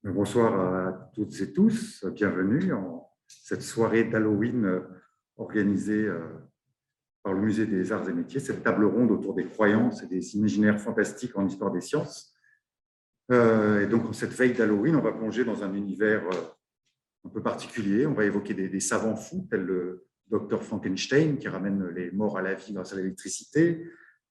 Bonsoir à toutes et tous, bienvenue en cette soirée d'Halloween organisée par le Musée des Arts et Métiers, cette table ronde autour des croyances et des imaginaires fantastiques en histoire des sciences. Et donc, en cette veille d'Halloween, on va plonger dans un univers un peu particulier. On va évoquer des savants fous, tels le docteur Frankenstein, qui ramène les morts à la vie grâce à l'électricité.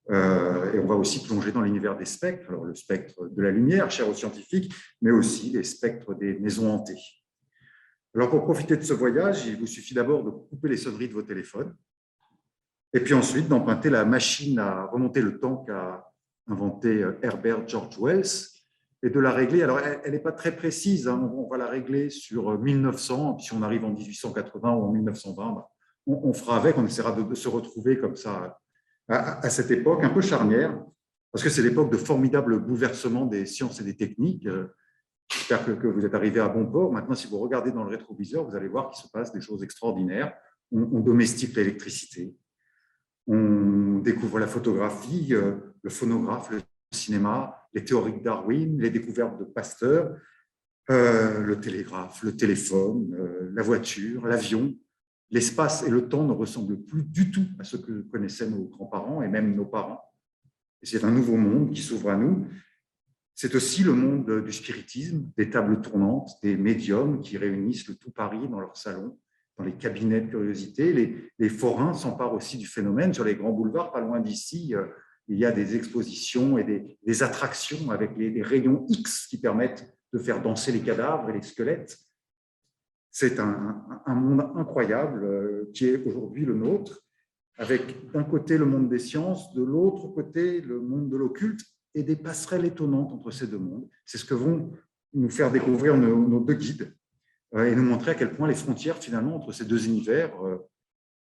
Et on va aussi plonger dans l'univers des spectres, alors le spectre de la lumière, cher aux scientifiques, mais aussi les spectres des maisons hantées. Alors pour profiter de ce voyage, il vous suffit d'abord de couper les sonneries de vos téléphones, et puis ensuite d'emprunter la machine à remonter le temps qu'a inventé Herbert George Wells, et de la régler. Alors elle n'est pas très précise, hein, on va la régler sur 1900, puis si on arrive en 1880 ou en 1920, on fera avec, on essaiera de se retrouver comme ça à cette époque un peu charnière, parce que c'est l'époque de formidables bouleversements des sciences et des techniques. J'espère que vous êtes arrivés à bon port. Maintenant, si vous regardez dans le rétroviseur, vous allez voir qu'il se passe des choses extraordinaires. On domestique l'électricité, on découvre la photographie, le phonographe, le cinéma, les théories de Darwin, les découvertes de Pasteur, le télégraphe, le téléphone, la voiture, l'avion. L'espace et le temps ne ressemblent plus du tout à ce que connaissaient nos grands-parents et même nos parents. Et c'est un nouveau monde qui s'ouvre à nous. C'est aussi le monde du spiritisme, des tables tournantes, des médiums qui réunissent le tout Paris dans leur salon, dans les cabinets de curiosité. Les forains s'emparent aussi du phénomène. Sur les grands boulevards, pas loin d'ici, il y a des expositions et des attractions avec les rayons X qui permettent de faire danser les cadavres et les squelettes. C'est un monde incroyable qui est aujourd'hui le nôtre, avec d'un côté le monde des sciences, de l'autre côté le monde de l'occulte, et des passerelles étonnantes entre ces deux mondes. C'est ce que vont nous faire découvrir nos deux guides et nous montrer à quel point les frontières finalement entre ces deux univers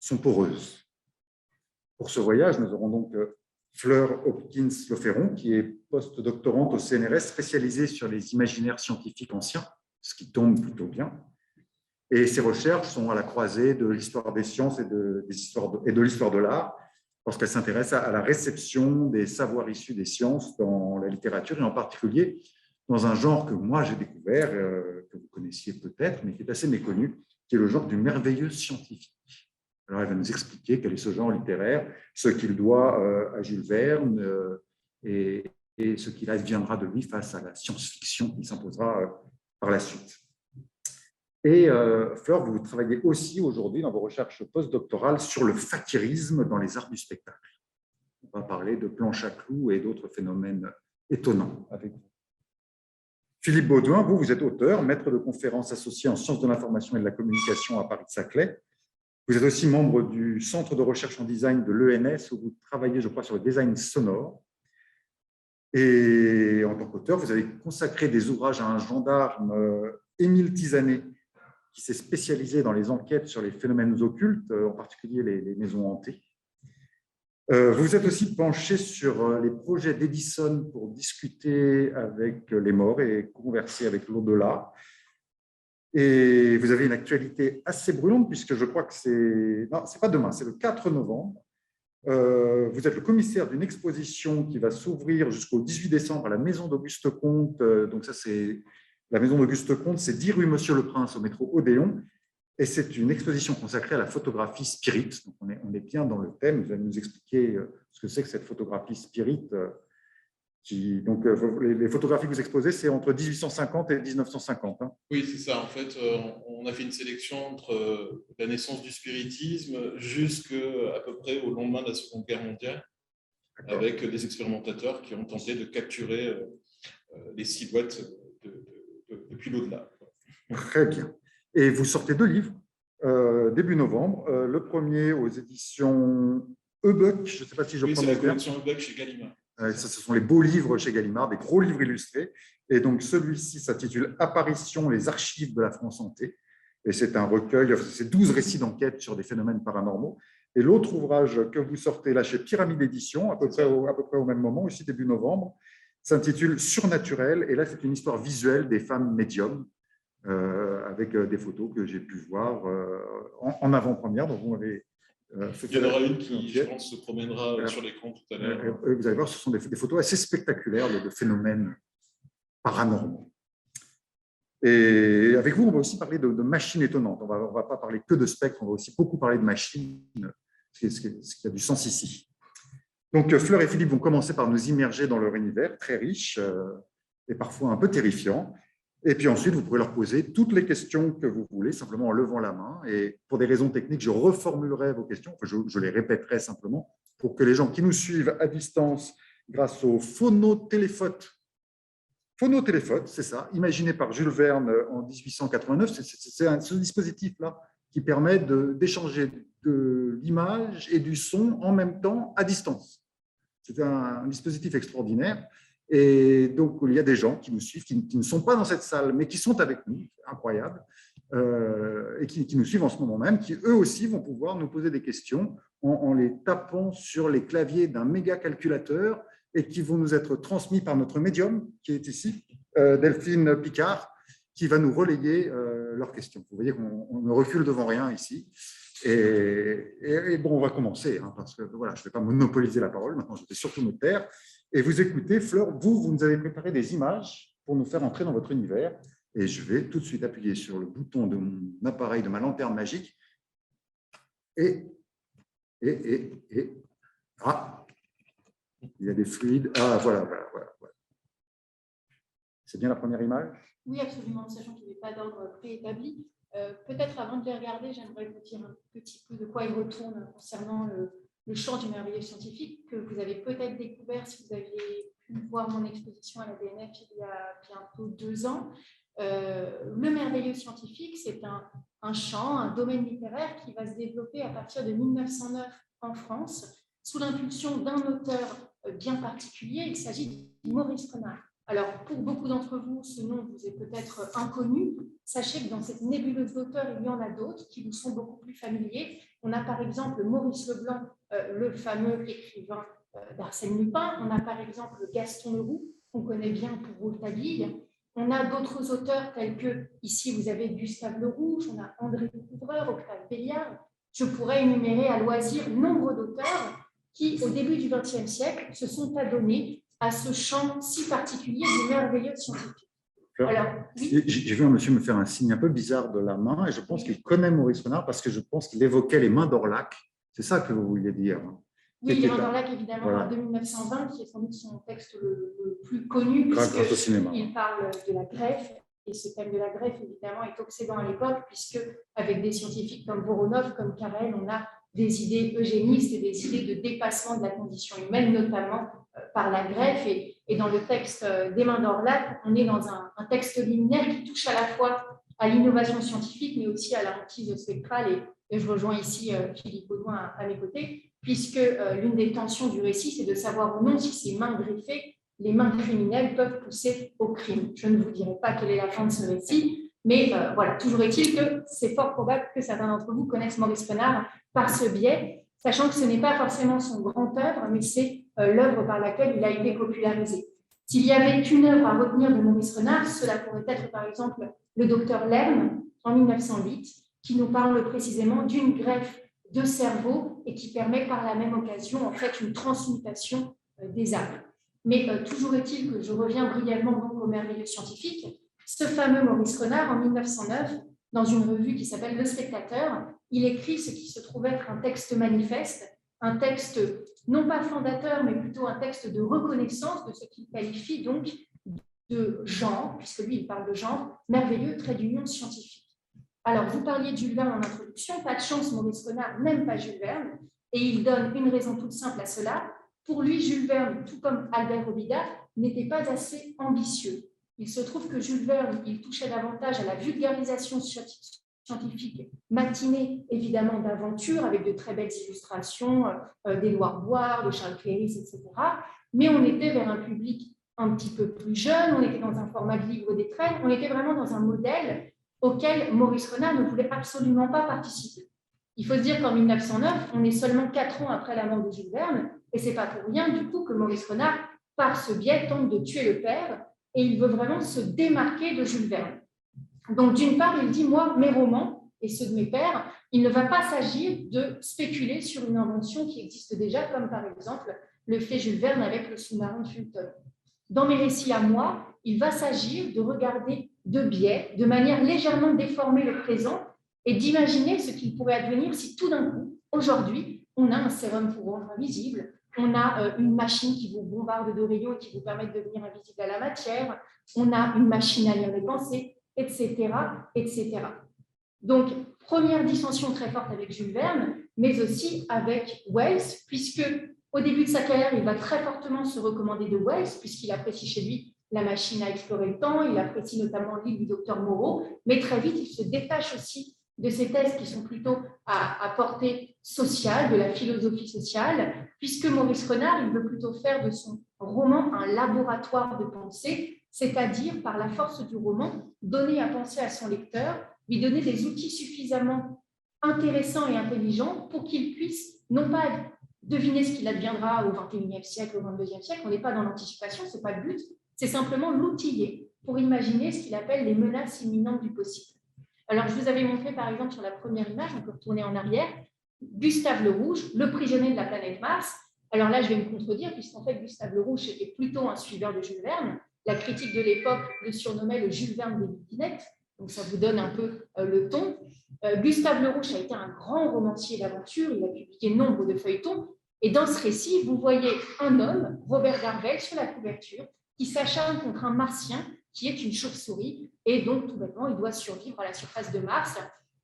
sont poreuses. Pour ce voyage, nous aurons donc Fleur Hopkins-Leferron, qui est post-doctorante au CNRS spécialisée sur les imaginaires scientifiques anciens, ce qui tombe plutôt bien. Et ses recherches sont à la croisée de l'histoire des sciences et de l'histoire de l'art, parce qu'elle s'intéresse à la réception des savoirs issus des sciences dans la littérature, et en particulier dans un genre que moi j'ai découvert, que vous connaissiez peut-être, mais qui est assez méconnu, qui est le genre du merveilleux scientifique. Alors elle va nous expliquer quel est ce genre littéraire, ce qu'il doit à Jules Verne, et ce qu'il adviendra de lui face à la science-fiction qui s'imposera par la suite. Et Fleur, vous travaillez aussi aujourd'hui dans vos recherches postdoctorales sur le fakirisme dans les arts du spectacle. On va parler de planches à clous et d'autres phénomènes étonnants avec vous. Philippe Baudouin, vous êtes auteur, maître de conférences associé en sciences de l'information et de la communication à Paris-Saclay. Vous êtes aussi membre du Centre de recherche en design de l'ENS, où vous travaillez, je crois, sur le design sonore. Et en tant qu'auteur, vous avez consacré des ouvrages à un gendarme, Émile Tizanet, qui s'est spécialisé dans les enquêtes sur les phénomènes occultes, en particulier les maisons hantées. Vous êtes aussi penché sur les projets d'Edison pour discuter avec les morts et converser avec l'au-delà. Et vous avez une actualité assez brûlante, puisque je crois que c'est pas demain, c'est le 4 novembre. Vous êtes le commissaire d'une exposition qui va s'ouvrir jusqu'au 18 décembre à la Maison d'Auguste Comte. Donc ça, c'est la Maison d'Auguste Comte, c'est 10 rue Monsieur le Prince au métro Odéon. Et c'est une exposition consacrée à la photographie spirit. Donc on est bien dans le thème. Vous allez nous expliquer ce que c'est que cette photographie spirit. Donc, les photographies que vous exposez, c'est entre 1850 et 1950. Hein. Oui, c'est ça. En fait, on a fait une sélection entre la naissance du spiritisme jusqu'à peu près au lendemain de la Seconde Guerre mondiale, avec des expérimentateurs qui ont tenté de capturer les silhouettes depuis l'au-delà. Très bien. Et vous sortez 2 livres début novembre. Le premier aux éditions Ebuck, je ne sais pas si je prononce bien. Oui, c'est la collection Ebuck chez Gallimard. Ce sont les beaux livres chez Gallimard, des gros livres illustrés. Et donc, celui-ci s'intitule « Apparition, les archives de la France hantée ». Et c'est un recueil, c'est 12 récits d'enquête sur des phénomènes paranormaux. Et l'autre ouvrage que vous sortez là chez Pyramide Édition, à peu près au même moment, aussi début novembre, s'intitule « Surnaturel ». Et là, c'est une histoire visuelle des femmes médiums, avec des photos que j'ai pu voir en avant-première. Donc, vous m'avez il y en aura une qui, je pense, se promènera sur l'écran tout à l'heure. Vous allez voir, ce sont des photos assez spectaculaires de phénomènes paranormaux. Et avec vous, on va aussi parler de machines étonnantes. On va pas parler que de spectres, on va aussi beaucoup parler de machines, ce qui a du sens ici. Donc, Fleur et Philippe vont commencer par nous immerger dans leur univers très riche et parfois un peu terrifiant. Et puis ensuite, vous pourrez leur poser toutes les questions que vous voulez, simplement en levant la main. Et pour des raisons techniques, je reformulerai vos questions, enfin, je les répéterai simplement pour que les gens qui nous suivent à distance grâce au phonotéléphote, c'est ça, imaginé par Jules Verne en 1889, c'est ce dispositif-là qui permet d'échanger de l'image et du son en même temps à distance. C'est un dispositif extraordinaire. Et donc, il y a des gens qui nous suivent, qui ne sont pas dans cette salle, mais qui sont avec nous, incroyable, et qui nous suivent en ce moment même, qui eux aussi vont pouvoir nous poser des questions en les tapant sur les claviers d'un méga calculateur et qui vont nous être transmis par notre médium, qui est ici, Delphine Picard, qui va nous relayer leurs questions. Vous voyez qu'on ne recule devant rien ici. Et bon, on va commencer, hein, parce que voilà, je ne vais pas monopoliser la parole, maintenant je vais surtout me taire. Et vous écoutez, Fleur, vous nous avez préparé des images pour nous faire entrer dans votre univers. Et je vais tout de suite appuyer sur le bouton de mon appareil, de ma lanterne magique. Ah, il y a des fluides. Ah, voilà. C'est bien la première image? Oui, absolument, sachant qu'il n'y avait pas d'ordre préétabli. Peut-être avant de les regarder, j'aimerais vous dire un petit peu de quoi ils retournent concernant le champ du merveilleux scientifique que vous avez peut-être découvert si vous aviez pu voir mon exposition à la DNF il y a bientôt 2 ans. Le merveilleux scientifique, c'est un champ, un domaine littéraire qui va se développer à partir de 1909 en France, sous l'impulsion d'un auteur bien particulier. Il s'agit de Maurice Renard. Alors, pour beaucoup d'entre vous, ce nom vous est peut-être inconnu. Sachez que dans cette nébuleuse d'auteurs, il y en a d'autres qui vous sont beaucoup plus familiers. On a par exemple Maurice Leblanc, le fameux écrivain d'Arsène Lupin. On a par exemple Gaston Leroux, qu'on connaît bien pour Rouletabille. On a d'autres auteurs tels que, ici, vous avez Gustave Le Rouge, on a André Couvreur, Octave Béliard. Je pourrais énumérer à loisir nombre d'auteurs qui, au début du XXe siècle, se sont adonnés à ce champ si particulier du merveilleux scientifique. Alors, oui. J'ai vu un monsieur me faire un signe un peu bizarre de la main et je pense qu'il connaît Maurice Renard parce que je pense qu'il évoquait les mains d'Orlac. C'est ça que vous vouliez dire. Oui, les mains d'Orlac, évidemment, voilà. De 1920, qui est sans doute son texte le plus connu, puisqu'il parle de la greffe. Et ce thème de la greffe, évidemment, est obsédant à l'époque, puisque avec des scientifiques comme Voronov, comme Carrel, on a des idées eugénistes et des idées de dépassement de la condition humaine, notamment par la greffe. Et dans le texte des mains d'Orlac, on est dans un texte liminaire qui touche à la fois à l'innovation scientifique, mais aussi à la hantise spectrale. Et je rejoins ici Philippe Audouin à mes côtés, puisque l'une des tensions du récit, c'est de savoir ou non si ces mains greffées, les mains criminelles, peuvent pousser au crime. Je ne vous dirai pas quelle est la fin de ce récit, mais voilà, toujours est-il que c'est fort probable que certains d'entre vous connaissent Maurice Renard par ce biais, sachant que ce n'est pas forcément son grand œuvre, mais c'est l'œuvre par laquelle il a été popularisé. S'il y avait une œuvre à retenir de Maurice Renard, cela pourrait être par exemple le docteur Lerne en 1908, qui nous parle précisément d'une greffe de cerveau et qui permet par la même occasion en fait une transmutation des âmes. Mais toujours est-il que je reviens brièvement donc au merveilleux scientifique. Ce fameux Maurice Renard, en 1909, dans une revue qui s'appelle Le Spectateur, il écrit ce qui se trouve être un texte manifeste, un texte non pas fondateur, mais plutôt un texte de reconnaissance de ce qu'il qualifie donc de genre, puisque lui il parle de genre, merveilleux trait d'union scientifique. Alors, vous parliez de Jules Verne en introduction, pas de chance, Maurice Renard n'aime pas Jules Verne, et il donne une raison toute simple à cela. Pour lui, Jules Verne, tout comme Albert Robida, n'était pas assez ambitieux. Il se trouve que Jules Verne, il touchait davantage à la vulgarisation scientifique matinée, évidemment, d'aventure, avec de très belles illustrations d'Édouard Boire, de Charles Cléris, etc. Mais on était vers un public un petit peu plus jeune, on était dans un format de livre des traînes, on était vraiment dans un modèle auquel Maurice Renard ne voulait absolument pas participer. Il faut se dire qu'en 1909, on est seulement 4 ans après la mort de Jules Verne, et ce n'est pas pour rien du tout que Maurice Renard, par ce biais, tente de tuer le père, et il veut vraiment se démarquer de Jules Verne. Donc, d'une part, il dit, moi, mes romans, et ceux de mes pères, il ne va pas s'agir de spéculer sur une invention qui existe déjà, comme par exemple le fait Jules Verne avec le sous-marin de Fulton. Dans mes récits à moi, il va s'agir de regarder de biais, de manière légèrement déformée le présent, et d'imaginer ce qu'il pourrait advenir si tout d'un coup, aujourd'hui, on a un sérum pour rendre invisible, on a une machine qui vous bombarde de rayons et qui vous permet de devenir invisible à la matière, on a une machine à lire les pensées, etc., etc. Donc, première dissension très forte avec Jules Verne, mais aussi avec Wells, puisque au début de sa carrière, il va très fortement se recommander de Wells, puisqu'il apprécie chez lui la machine à explorer le temps, il apprécie notamment le livre du docteur Moreau, mais très vite, il se détache aussi de ces thèses qui sont plutôt à portée sociale, de la philosophie sociale, puisque Maurice Renard, il veut plutôt faire de son roman un laboratoire de pensée, c'est-à-dire, par la force du roman, donner à penser à son lecteur, lui donner des outils suffisamment intéressants et intelligents pour qu'il puisse, non pas deviner ce qu'il adviendra au XXIe siècle, au XXIIe siècle, on n'est pas dans l'anticipation, ce n'est pas le but, c'est simplement l'outiller pour imaginer ce qu'il appelle les menaces imminentes du possible. Alors, je vous avais montré, par exemple, sur la première image, on peut retourner en arrière, Gustave Le Rouge, le prisonnier de la planète Mars. Alors là, je vais me contredire, puisqu'en fait, Gustave Le Rouge était plutôt un suiveur de Jules Verne. La critique de l'époque le surnommait le Jules Verne des midinettes, donc ça vous donne un peu le ton. Gustave Le Rouge a été un grand romancier d'aventure, il a publié nombre de feuilletons, et dans ce récit, vous voyez un homme, Robert Darvel, sur la couverture, qui s'acharne contre un martien qui est une chauve-souris, et donc tout bêtement, il doit survivre à la surface de Mars.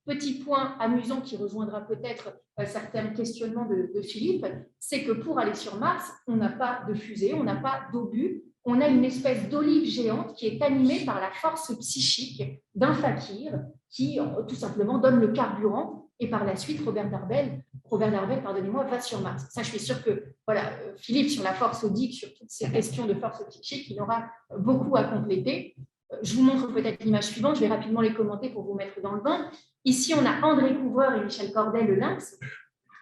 Petit point amusant qui rejoindra peut-être certains questionnements de Philippe, c'est que pour aller sur Mars, on n'a pas de fusée, on n'a pas d'obus, on a une espèce d'olive géante qui est animée par la force psychique d'un fakir qui tout simplement donne le carburant, et par la suite, Robert Darvel, va sur Mars. Ça, je suis sûre que voilà, Philippe, sur la force odique, sur toutes ces questions de force psychique, il aura beaucoup à compléter. Je vous montre peut-être l'image suivante, je vais rapidement les commenter pour vous mettre dans le bain. Ici, on a André Couvreur et Michel Corday, le lynx.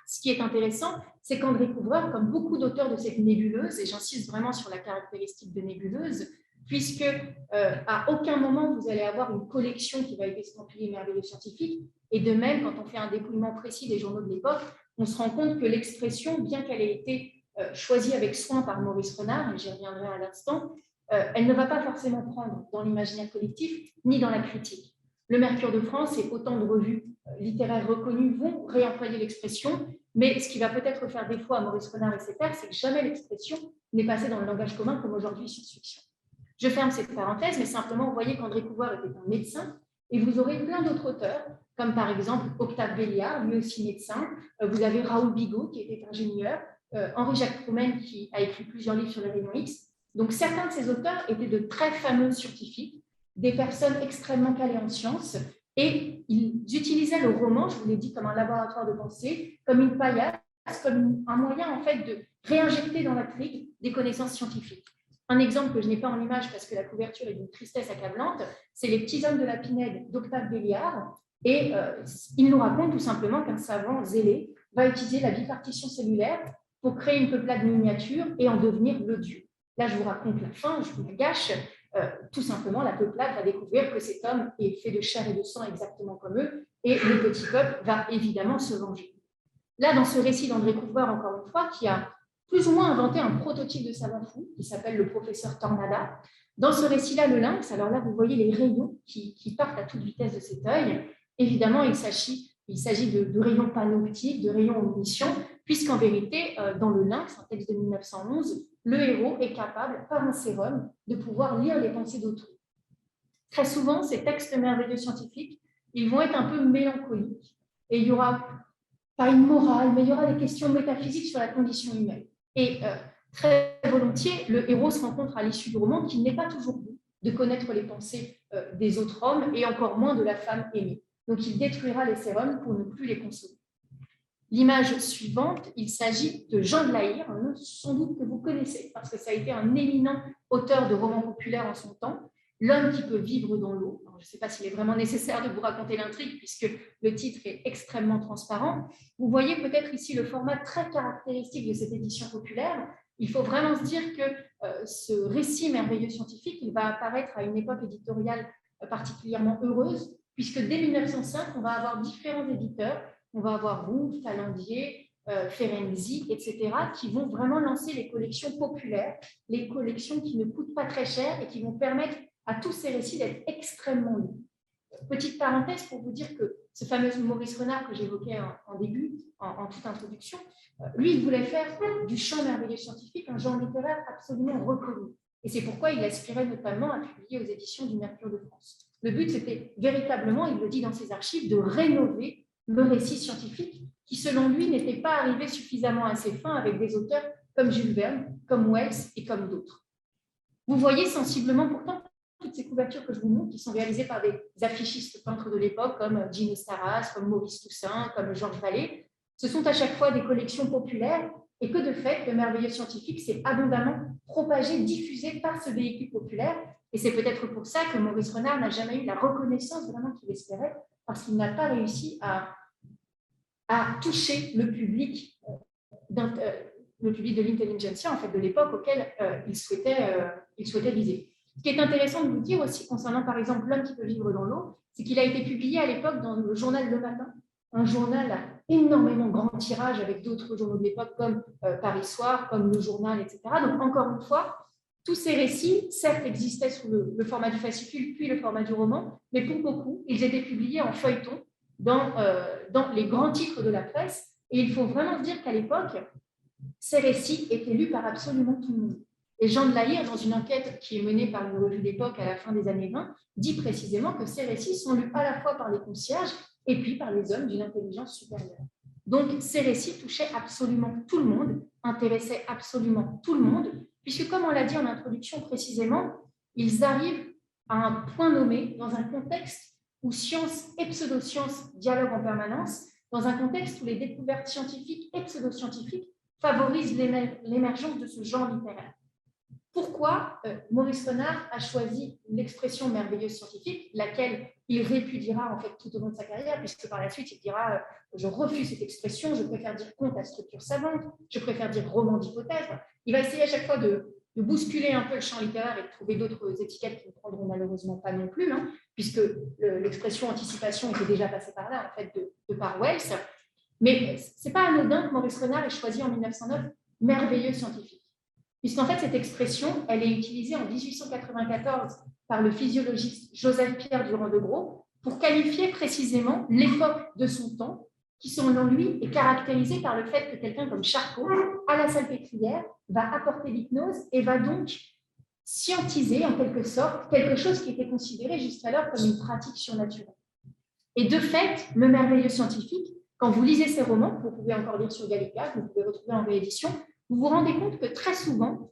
Ce qui est intéressant, c'est qu'André Couvreur, comme beaucoup d'auteurs de cette nébuleuse, et j'insiste vraiment sur la caractéristique de nébuleuse, puisque à aucun moment vous allez avoir une collection qui va être estampillée merveilleux scientifique, et de même, quand on fait un dépouillement précis des journaux de l'époque, on se rend compte que l'expression, bien qu'elle ait été choisie avec soin par Maurice Renard, et j'y reviendrai à l'instant, elle ne va pas forcément prendre dans l'imaginaire collectif ni dans la critique. Le Mercure de France et autant de revues littéraires reconnues vont réemployer l'expression, mais ce qui va peut-être faire défaut à Maurice Renard et ses pairs, c'est que jamais l'expression n'est passée dans le langage commun comme aujourd'hui science-fiction. Je ferme cette parenthèse, mais simplement, vous voyez qu'André Couvreur était un médecin, et vous aurez plein d'autres auteurs, comme par exemple Octave Béliard, lui aussi médecin. Vous avez Raoul Bigot, qui était ingénieur, Henri-Jacques Proumen, qui a écrit plusieurs livres sur les rayons X. Donc, certains de ces auteurs étaient de très fameux scientifiques, des personnes extrêmement calées en sciences, et ils utilisaient le roman, je vous l'ai dit, comme un laboratoire de pensée, comme une paillasse, comme un moyen en fait de réinjecter dans l'intrigue des connaissances scientifiques. Un exemple que je n'ai pas en image parce que la couverture est d'une tristesse accablante, c'est Les petits hommes de la Pinède d'Octave Béliard, et il nous raconte tout simplement qu'un savant zélé va utiliser la bipartition cellulaire pour créer une peuplade miniature et en devenir le dieu. Là, je vous raconte la fin, je vous la gâche. Tout simplement, la peuplade va découvrir que cet homme est fait de chair et de sang exactement comme eux, et le petit peuple va évidemment se venger. Là, dans ce récit d'André Couvreur, encore une fois, qui a plus ou moins inventé un prototype de savant fou, qui s'appelle le professeur Tornada. Dans ce récit-là, le lynx, alors là, vous voyez les rayons qui partent à toute vitesse de cet œil. Évidemment, il s'agit de rayons panoptiques, de rayons omniscients, puisqu'en vérité, dans le lynx, un texte de 1911, le héros est capable, par un sérum, de pouvoir lire les pensées d'autrui. Très souvent, ces textes merveilleux scientifiques, ils vont être un peu mélancoliques, et il y aura pas une morale, mais il y aura des questions métaphysiques sur la condition humaine. Et très volontiers, le héros se rend compte à l'issue du roman qu'il n'est pas toujours bon de connaître les pensées des autres hommes, et encore moins de la femme aimée. Donc, il détruira les sérums pour ne plus les consommer. L'image suivante, il s'agit de Jean de La Hire, un nom sans doute que vous connaissez, parce que ça a été un éminent auteur de romans populaires en son temps, L'homme qui peut vivre dans l'eau. Je ne sais pas s'il est vraiment nécessaire de vous raconter l'intrigue, puisque le titre est extrêmement transparent. Vous voyez peut-être ici le format très caractéristique de cette édition populaire. Il faut vraiment se dire que ce récit merveilleux scientifique, il va apparaître à une époque éditoriale particulièrement heureuse, puisque dès 1905, on va avoir différents éditeurs. On va avoir Rouff, Talandier, Ferenczi, etc., qui vont vraiment lancer les collections populaires, les collections qui ne coûtent pas très cher et qui vont permettre à tous ces récits d'être extrêmement lus. Petite parenthèse pour vous dire que ce fameux Maurice Renard que j'évoquais en début, en toute introduction, lui, il voulait faire du chant merveilleux scientifique un genre littéraire absolument reconnu. Et c'est pourquoi il aspirait notamment à publier aux éditions du Mercure de France. Le but, c'était véritablement, il le dit dans ses archives, de rénover le récit scientifique qui, selon lui, n'était pas arrivé suffisamment à ses fins avec des auteurs comme Jules Verne, comme Wells et comme d'autres. Vous voyez sensiblement pourtant toutes ces couvertures que je vous montre, qui sont réalisées par des affichistes peintres de l'époque, comme Gino Staras, comme Maurice Toussaint, comme Georges Vallée. Ce sont à chaque fois des collections populaires et que, de fait, le merveilleux scientifique s'est abondamment propagé, diffusé par ce véhicule populaire. Et c'est peut-être pour ça que Maurice Renard n'a jamais eu la reconnaissance vraiment qu'il espérait, parce qu'il n'a pas réussi à toucher le public de l'intelligentsia, en fait, de l'époque auquel il souhaitait viser. Ce qui est intéressant de vous dire aussi concernant, par exemple, L'homme qui peut vivre dans l'eau, c'est qu'il a été publié à l'époque dans le journal Le Matin, un journal à énormément grand tirage avec d'autres journaux de l'époque comme Paris Soir, comme Le Journal, etc. Donc, encore une fois, tous ces récits, certes, existaient sous le format du fascicule, puis le format du roman, mais pour beaucoup, ils étaient publiés en feuilleton dans les grands titres de la presse. Et il faut vraiment dire qu'à l'époque, ces récits étaient lus par absolument tout le monde. Et Jean de Lahire, dans une enquête qui est menée par une revue d'époque à la fin des années 20, dit précisément que ces récits sont lus à la fois par les concierges et puis par les hommes d'une intelligence supérieure. Donc, ces récits touchaient absolument tout le monde, intéressaient absolument tout le monde, puisque, comme on l'a dit en introduction précisément, ils arrivent à un point nommé dans un contexte où science et pseudosciences dialoguent en permanence, dans un contexte où les découvertes scientifiques et pseudoscientifiques favorisent l'émergence de ce genre littéraire. Pourquoi Maurice Renard a choisi l'expression merveilleuse scientifique, laquelle il répudiera en fait tout au long de sa carrière, puisque par la suite il dira je refuse cette expression, je préfère dire conte à structure savante, je préfère dire roman d'hypothèse. Il va essayer à chaque fois de bousculer un peu le champ littéraire et de trouver d'autres étiquettes qui ne prendront malheureusement pas non plus, puisque l'expression anticipation était déjà passée par là, en fait, de par Wells. Mais ce n'est pas anodin que Maurice Renard ait choisi en 1909 merveilleux scientifique. Puisqu'en fait, cette expression, elle est utilisée en 1894 par le physiologiste Joseph-Pierre Durand-de-Gros pour qualifier précisément l'époque de son temps, qui, selon lui, est caractérisée par le fait que quelqu'un comme Charcot, à la salpêtrière, va apporter l'hypnose et va donc scientiser, en quelque sorte, quelque chose qui était considéré jusqu'alors comme une pratique surnaturelle. Et de fait, le merveilleux scientifique, quand vous lisez ces romans, que vous pouvez encore lire sur Gallica, que vous pouvez retrouver en réédition, vous vous rendez compte que très souvent,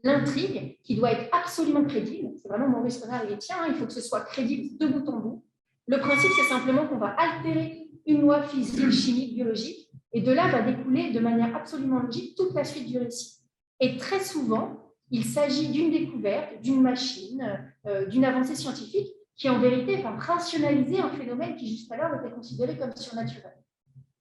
l'intrigue, qui doit être absolument crédible, c'est vraiment Maurice Renard, il dit tiens, il faut que ce soit crédible de bout en bout. Le principe, c'est simplement qu'on va altérer une loi physique, chimique, biologique, et de là va découler de manière absolument logique toute la suite du récit. Et très souvent, il s'agit d'une découverte, d'une machine, d'une avancée scientifique qui, en vérité, va rationaliser un phénomène qui jusqu'alors était considéré comme surnaturel.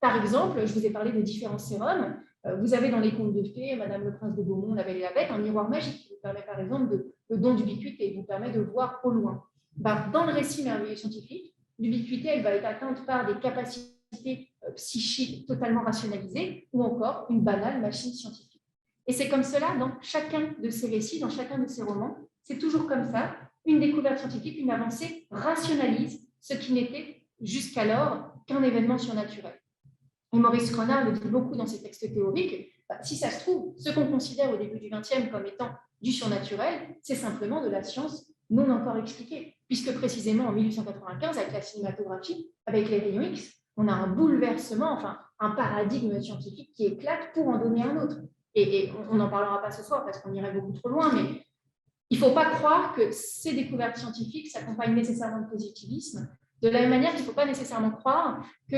Par exemple, je vous ai parlé de différents sérums. Vous avez dans les contes de fées, Madame le Prince de Beaumont, La Belle et la Bête, un miroir magique qui vous permet par exemple le don d'ubiquité, vous permet de voir au loin. Dans le récit merveilleux scientifique, l'ubiquité, elle va être atteinte par des capacités psychiques totalement rationalisées ou encore une banale machine scientifique. Et c'est comme cela dans chacun de ces récits, dans chacun de ces romans, c'est toujours comme ça, une découverte scientifique, une avancée rationalise ce qui n'était jusqu'alors qu'un événement surnaturel. Et Maurice Renard le dit beaucoup dans ses textes théoriques, si ça se trouve, ce qu'on considère au début du XXe comme étant du surnaturel, c'est simplement de la science non encore expliquée, puisque précisément en 1895, avec la cinématographie, avec les rayons X, on a un bouleversement, enfin un paradigme scientifique qui éclate pour en donner un autre. Et on n'en parlera pas ce soir parce qu'on irait beaucoup trop loin, mais il ne faut pas croire que ces découvertes scientifiques s'accompagnent nécessairement de positivisme, de la même manière qu'il ne faut pas nécessairement croire que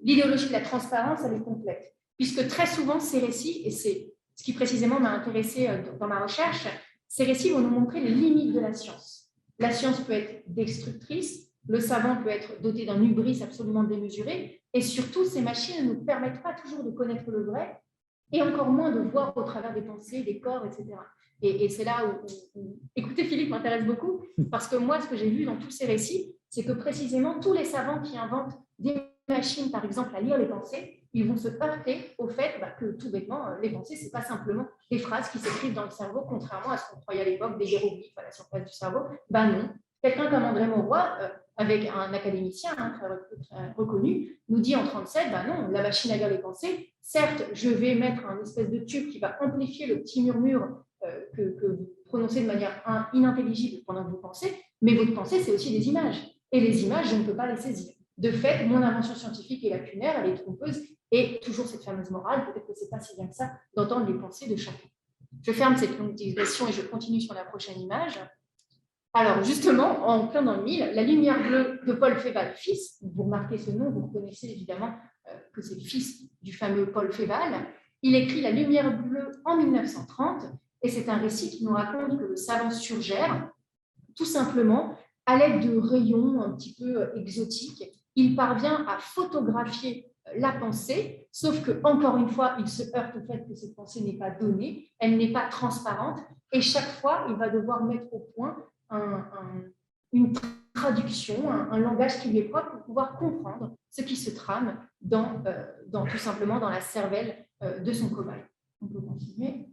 l'idéologie de la transparence, elle est complète. Puisque très souvent, ces récits, et c'est ce qui précisément m'a intéressé dans ma recherche, ces récits vont nous montrer les limites de la science. La science peut être destructrice, le savant peut être doté d'un hubris absolument démesuré, et surtout, ces machines ne nous permettent pas toujours de connaître le vrai, et encore moins de voir au travers des pensées, des corps, etc. Et c'est là où écoutez, Philippe m'intéresse beaucoup, parce que moi, ce que j'ai vu dans tous ces récits, c'est que précisément tous les savants qui inventent des machines, par exemple, à lire les pensées, ils vont se heurter au fait que tout bêtement, les pensées, ce n'est pas simplement des phrases qui s'écrivent dans le cerveau, contrairement à ce qu'on croyait à l'époque, des hiéroglyphes à la surface du cerveau. Non. Quelqu'un comme André Mauroy, avec un académicien très reconnu, nous dit en 1937, non, la machine à lire les pensées, certes, je vais mettre un espèce de tube qui va amplifier le petit murmure que vous prononcez de manière inintelligible pendant que vous pensez, mais votre pensée, c'est aussi des images. Et les images, je ne peux pas les saisir. De fait, mon invention scientifique est lacunaire, elle est trompeuse, et toujours cette fameuse morale, peut-être que ce n'est pas si bien que ça, d'entendre les pensées de chacun. Je ferme cette longue digression et je continue sur la prochaine image. Alors, justement, en plein dans le mille, la lumière bleue de Paul Féval, fils, vous remarquez ce nom, vous reconnaissez évidemment que c'est le fils du fameux Paul Féval. Il écrit La lumière bleue en 1930, et c'est un récit qui nous raconte que le savant surgère, tout simplement, à l'aide de rayons un petit peu exotiques, il parvient à photographier la pensée, sauf que, encore une fois, il se heurte au fait que cette pensée n'est pas donnée, elle n'est pas transparente, et chaque fois, il va devoir mettre au point une traduction, un langage qui lui est propre pour pouvoir comprendre ce qui se trame tout simplement dans la cervelle de son cobaye. On peut continuer.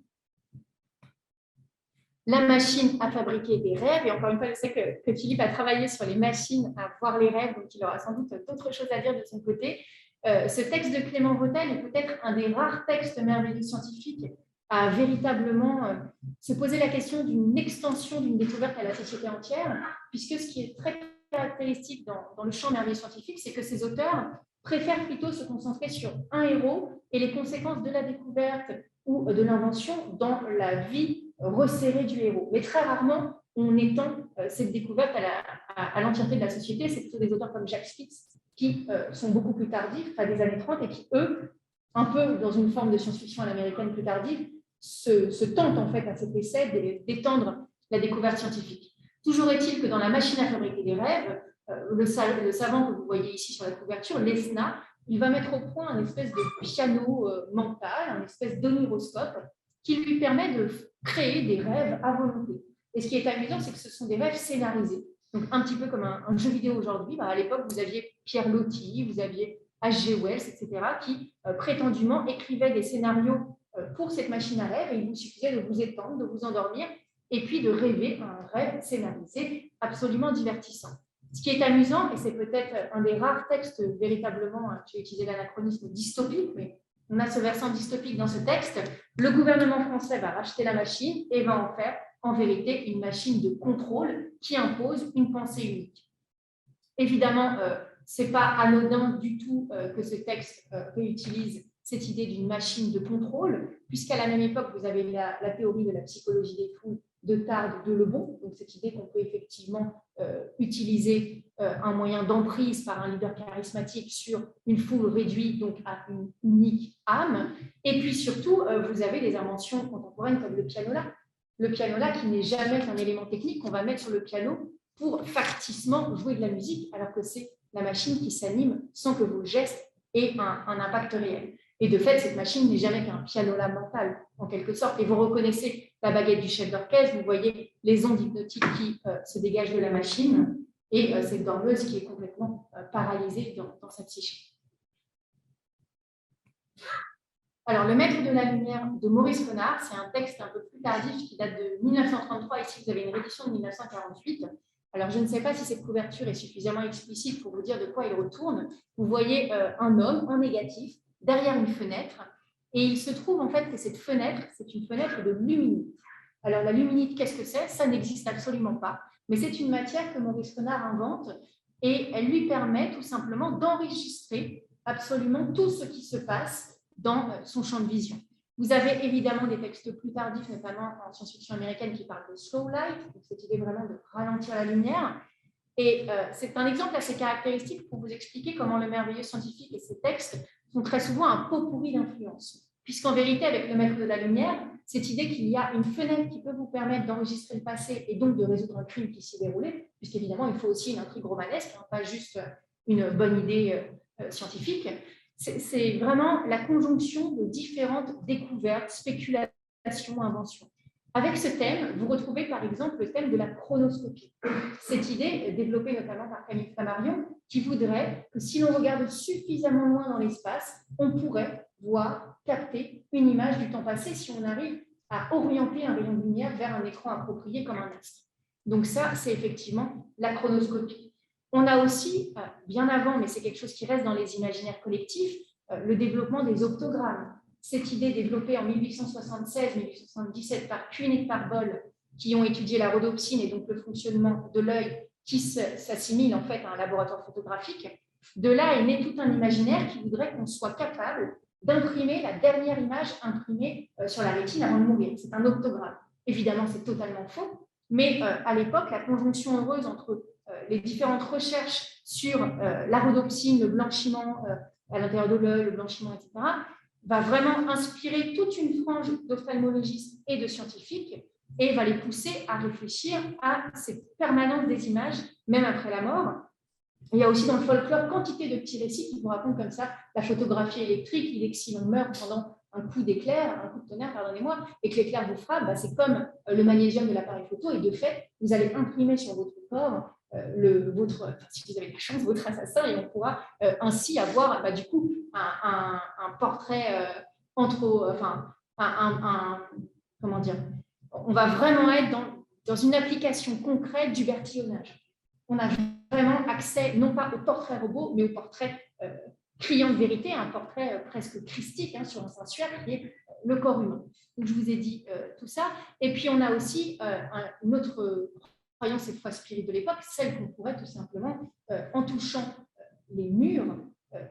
La machine à fabriquer des rêves, et encore une fois, je sais que Philippe a travaillé sur les machines à voir les rêves, donc il aura sans doute d'autres choses à dire de son côté. Ce texte de Clément Vautel est peut-être un des rares textes merveilleux scientifiques à véritablement se poser la question d'une extension d'une découverte à la société entière, puisque ce qui est très caractéristique dans le champ merveilleux scientifique, c'est que ces auteurs préfèrent plutôt se concentrer sur un héros et les conséquences de la découverte ou de l'invention dans la vie resserrée du héros. Mais très rarement, on étend cette découverte à l'entièreté de la société. C'est plutôt des auteurs comme Jacques Spitz qui sont beaucoup plus tardifs, des années 30, et qui, eux, un peu dans une forme de science-fiction à l'américaine plus tardive, se tentent en fait à cet essai d'étendre la découverte scientifique. Toujours est-il que dans la machine à fabriquer des rêves, le savant que vous voyez ici sur la couverture, Lesna, il va mettre au point un espèce de piano mental, un espèce d'oniroscope qui lui permet de créer des rêves à volonté. Et ce qui est amusant, c'est que ce sont des rêves scénarisés. Donc un petit peu comme un jeu vidéo aujourd'hui. À l'époque, vous aviez Pierre Loti, vous aviez H.G. Wells, etc., qui prétendument écrivaient des scénarios pour cette machine à rêve, et il vous suffisait de vous étendre, de vous endormir, et puis de rêver un rêve scénarisé absolument divertissant. Ce qui est amusant, et c'est peut-être un des rares textes véritablement, tu as utilisé l'anachronisme dystopique, mais on a ce versant dystopique dans ce texte, le gouvernement français va racheter la machine et va en faire en vérité une machine de contrôle qui impose une pensée unique. Évidemment, ce n'est pas anodin du tout que ce texte réutilise cette idée d'une machine de contrôle, puisqu'à la même époque, vous avez la théorie de la psychologie des foules de Tarde, de Lebon, donc cette idée qu'on peut effectivement utiliser un moyen d'emprise par un leader charismatique sur une foule réduite donc à une unique âme. Et puis surtout, vous avez des inventions contemporaines comme le pianola. Le pianola qui n'est jamais qu'un élément technique qu'on va mettre sur le piano pour facticement jouer de la musique, alors que c'est la machine qui s'anime sans que vos gestes aient un impact réel. Et de fait, cette machine n'est jamais qu'un pianola mental, en quelque sorte. Et vous reconnaissez la baguette du chef d'orchestre, vous voyez les ondes hypnotiques qui se dégagent de la machine et cette dormeuse qui est complètement paralysée dans sa psyché. Alors, Le Maître de la Lumière de Maurice Renard, c'est un texte un peu plus tardif qui date de 1933. Ici, vous avez une réédition de 1948. Alors, je ne sais pas si cette couverture est suffisamment explicite pour vous dire de quoi il retourne. Vous voyez un homme en négatif derrière une fenêtre, et il se trouve en fait que cette fenêtre, c'est une fenêtre de luminite. Alors la luminite, qu'est-ce que c'est? Ça n'existe absolument pas, mais c'est une matière que Maurice Renard invente, et elle lui permet tout simplement d'enregistrer absolument tout ce qui se passe dans son champ de vision. Vous avez évidemment des textes plus tardifs, notamment en science-fiction américaine, qui parlent de slow light, donc cette idée vraiment de ralentir la lumière. Et c'est un exemple assez caractéristique pour vous expliquer comment le merveilleux scientifique et ses textes sont très souvent un pot-pourri d'influence. Puisqu'en vérité, avec Le Maître de la Lumière, cette idée qu'il y a une fenêtre qui peut vous permettre d'enregistrer le passé et donc de résoudre un crime qui s'y déroulait, puisqu'évidemment, il faut aussi une intrigue romanesque, pas juste une bonne idée scientifique. C'est vraiment la conjonction de différentes découvertes, spéculations, inventions. Avec ce thème, vous retrouvez par exemple le thème de la chronoscopie. Cette idée, développée notamment par Camille Flammarion, qui voudrait que si l'on regarde suffisamment loin dans l'espace, on pourrait voir, capter une image du temps passé si on arrive à orienter un rayon de lumière vers un écran approprié comme un astre. Donc ça, c'est effectivement la chronoscopie. On a aussi, bien avant, mais c'est quelque chose qui reste dans les imaginaires collectifs, le développement des optogrammes. Cette idée développée en 1876-1877 par Kuhn et par Boll, qui ont étudié la rhodopsine et donc le fonctionnement de l'œil qui s'assimile en fait à un laboratoire photographique. De là est né tout un imaginaire qui voudrait qu'on soit capable d'imprimer la dernière image imprimée sur la rétine avant de mourir. C'est un optogramme. Évidemment, c'est totalement faux, mais à l'époque, la conjonction heureuse entre les différentes recherches sur la rhodopsine, le blanchiment à l'intérieur de l'œil, le blanchiment, etc., va vraiment inspirer toute une frange d'ophtalmologistes et de scientifiques et va les pousser à réfléchir à cette permanence des images, même après la mort. Il y a aussi dans le folklore quantité de petits récits qui vous racontent comme ça la photographie électrique. Il est que si l'on meurt pendant un coup d'éclair, un coup de tonnerre, pardonnez-moi, et que l'éclair vous frappe, c'est comme le magnésium de l'appareil photo, et de fait, vous allez imprimer sur votre corps si vous avez de la chance, votre assassin, et on pourra ainsi avoir du coup un portrait comment dire, on va vraiment être dans une application concrète du bertillonnage. On a vraiment accès non pas au portrait robot, mais au portrait criant de vérité, un portrait presque christique sur un sanctuaire qui est le corps humain. Donc, je vous ai dit tout ça. Et puis, on a aussi une autre croyance, cette fois spirit de l'époque, celle qu'on pourrait tout simplement, en touchant les murs,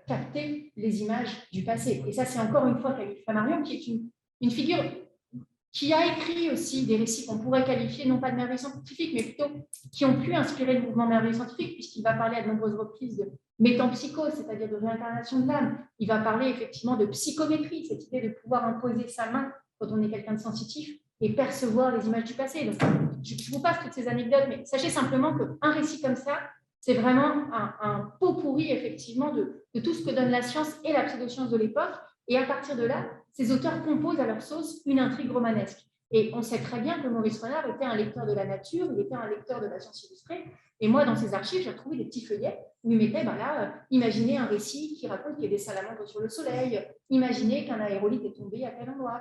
capter les images du passé. Et ça, c'est encore une fois Camille Flammarion, qui est une figure qui a écrit aussi des récits qu'on pourrait qualifier non pas de merveille scientifique, mais plutôt qui ont pu inspirer le mouvement merveille scientifique, puisqu'il va parler à de nombreuses reprises de métampsychose, c'est-à-dire de réincarnation de l'âme. Il va parler effectivement de psychométrie, cette idée de pouvoir imposer sa main quand on est quelqu'un de sensitif et percevoir les images du passé. Donc, je vous passe toutes ces anecdotes, mais sachez simplement qu'un récit comme ça, c'est vraiment un pot pourri, effectivement, de tout ce que donne la science et la pseudoscience de l'époque. Et à partir de là, ces auteurs composent à leur sauce une intrigue romanesque. Et on sait très bien que Maurice Renard était un lecteur de la nature, il était un lecteur de la science illustrée. Et moi, dans ses archives, j'ai retrouvé des petits feuillets où il mettait, imaginez un récit qui raconte qu'il y a des salamandres sur le soleil, imaginez qu'un aérolite est tombé à tel endroit.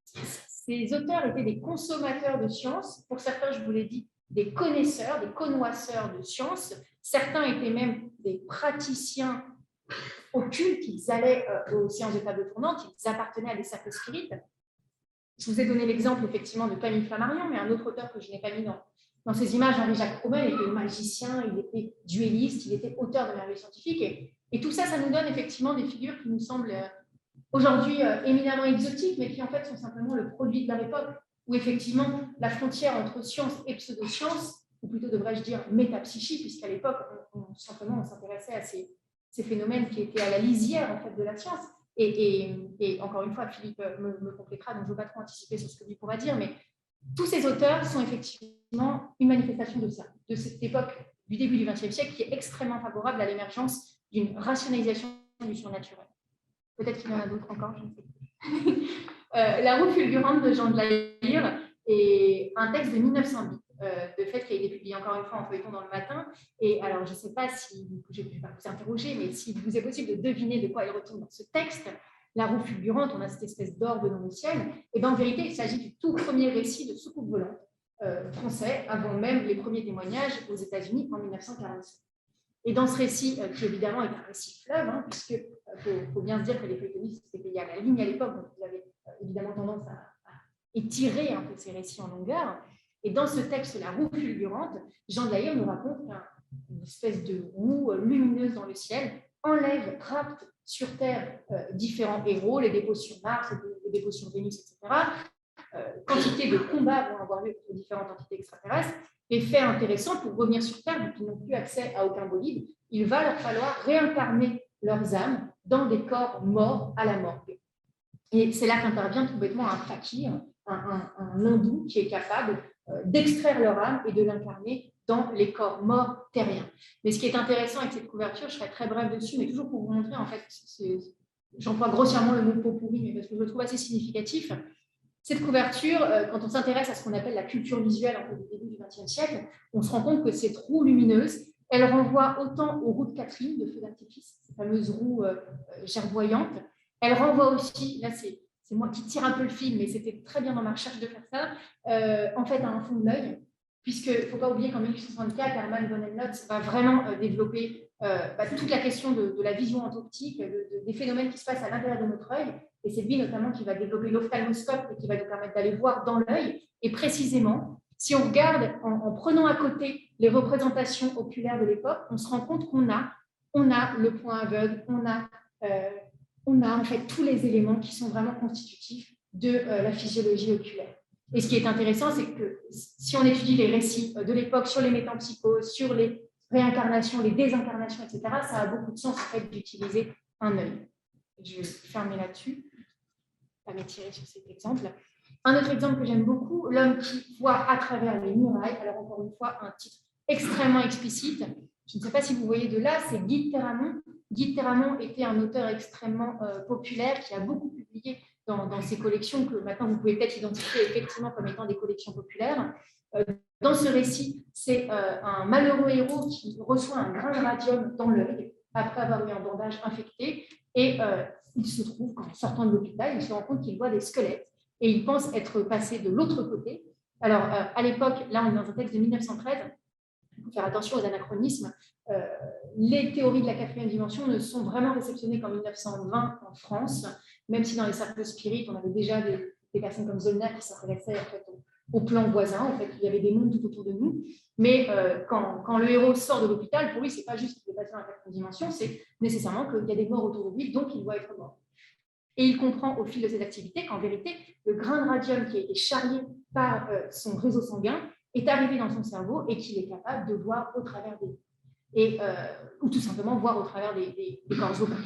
Ces auteurs étaient des consommateurs de science. Pour certains, je vous l'ai dit, des connaisseurs, des connoisseurs de science. Certains étaient même des praticiens occultes, ils allaient aux séances de table tournante, ils appartenaient à des cercles spirites. Je vous ai donné l'exemple effectivement de Camille Flammarion, mais un autre auteur que je n'ai pas mis dans ces images, Henri-Jacques Chromel, était magicien, il était duelliste, il était auteur de merveilles scientifiques. Et tout ça, ça nous donne effectivement des figures qui nous semblent aujourd'hui éminemment exotiques, mais qui en fait sont simplement le produit de leur époque, où effectivement la frontière entre science et pseudoscience, ou plutôt devrais-je dire métapsychie, puisqu'à l'époque, on s'intéressait à ces phénomènes qui étaient à la lisière en fait, de la science. Et encore une fois, Philippe me complétera, donc je ne veux pas trop anticiper sur ce que lui pourra dire, mais tous ces auteurs sont effectivement une manifestation de ça, de cette époque du début du XXe siècle qui est extrêmement favorable à l'émergence d'une rationalisation du surnaturel. Peut-être qu'il y en a d'autres encore, je ne sais plus. La roue fulgurante de Jean de la Hire est un texte de 1908. De fait, qui a été publié encore une fois en feuilleton dans le Matin. Et alors, je ne sais pas si je ne vais pas vous interroger, mais s'il vous est possible de deviner de quoi il retourne dans ce texte, la roue fulgurante, on a cette espèce d'orbe dans le ciel. Et bien, en vérité, il s'agit du tout premier récit de soucoupe volante français, avant même les premiers témoignages aux États-Unis en 1947. Et dans ce récit, qui évidemment est un récit fleuve, puisque faut bien se dire que les feuilletonistes étaient payés à la ligne à l'époque, donc ils avaient évidemment tendance à étirer un peu ces récits en longueur. Et dans ce texte, la roue fulgurante, Jean de la Hire nous raconte qu'une espèce de roue lumineuse dans le ciel enlève, rapte sur Terre différents héros, les dépôts sur Mars, les dépôts sur Vénus, etc. Quantité de combats vont avoir lieu entre différentes entités extraterrestres. Et fait intéressant, pour revenir sur Terre, vu qu'ils n'ont plus accès à aucun bolide, il va leur falloir réincarner leurs âmes dans des corps morts à la morgue. Et c'est là qu'intervient tout bêtement un fakir, un hindou qui est capable d'extraire leur âme et de l'incarner dans les corps morts terriens. Mais ce qui est intéressant avec cette couverture, je serai très brève dessus, mais toujours pour vous montrer, en fait, j'emploie grossièrement le mot pot pourri, mais parce que je le trouve assez significatif. Cette couverture, quand on s'intéresse à ce qu'on appelle la culture visuelle en fait, du début du XXe siècle, on se rend compte que cette roue lumineuse, elle renvoie autant aux roues de Catherine, de feu d'artifice, ces fameuses roues gerboyantes. Elle renvoie aussi, là c'est moi qui tire un peu le fil, mais c'était très bien dans ma recherche de faire ça, en fait à un fond de l'œil, puisqu'il ne faut pas oublier qu'en 1864, Hermann von Helmholtz va vraiment développer toute la question de la vision en optique, des phénomènes qui se passent à l'intérieur de notre œil. Et c'est lui notamment qui va développer l'ophtalmoscope et qui va nous permettre d'aller voir dans l'œil. Et précisément, si on regarde en prenant à côté les représentations oculaires de l'époque, on se rend compte qu'on a le point aveugle, on a en fait tous les éléments qui sont vraiment constitutifs de la physiologie oculaire. Et ce qui est intéressant, c'est que si on étudie les récits de l'époque sur les métempsychoses, sur les réincarnations, les désincarnations, etc., ça a beaucoup de sens en fait, d'utiliser un œil. Je vais fermer là-dessus, pas m'étirer sur cet exemple. Un autre exemple que j'aime beaucoup, l'homme qui voit à travers les murailles. Alors encore une fois, un titre extrêmement explicite. Je ne sais pas si vous voyez de là, c'est Guy de Terramont. Guy de Terramont était un auteur extrêmement populaire qui a beaucoup publié dans ses collections que maintenant vous pouvez peut-être identifier effectivement comme étant des collections populaires. Dans ce récit, c'est un malheureux héros qui reçoit un grain de radium dans l'œil après avoir eu un bandage infecté. Et il se trouve qu'en sortant de l'hôpital, il se rend compte qu'il voit des squelettes et il pense être passé de l'autre côté. Alors, à l'époque, là, on est dans un texte de 1913, il faut faire attention aux anachronismes. Les théories de la quatrième dimension ne sont vraiment réceptionnées qu'en 1920 en France, même si dans les cercles spirites, on avait déjà des personnes comme Zollner qui s'intéressaient en fait, au plan voisin. En fait, il y avait des mondes tout autour de nous. Mais quand le héros sort de l'hôpital, pour lui, ce n'est pas juste qu'il est passé dans la quatrième dimension, c'est nécessairement qu'il y a des morts autour de lui, donc il doit être mort. Et il comprend au fil de ses activités qu'en vérité, le grain de radium qui a été charrié par son réseau sanguin est arrivé dans son cerveau et qu'il est capable de voir au travers des ou tout simplement voir au travers des corps opaques,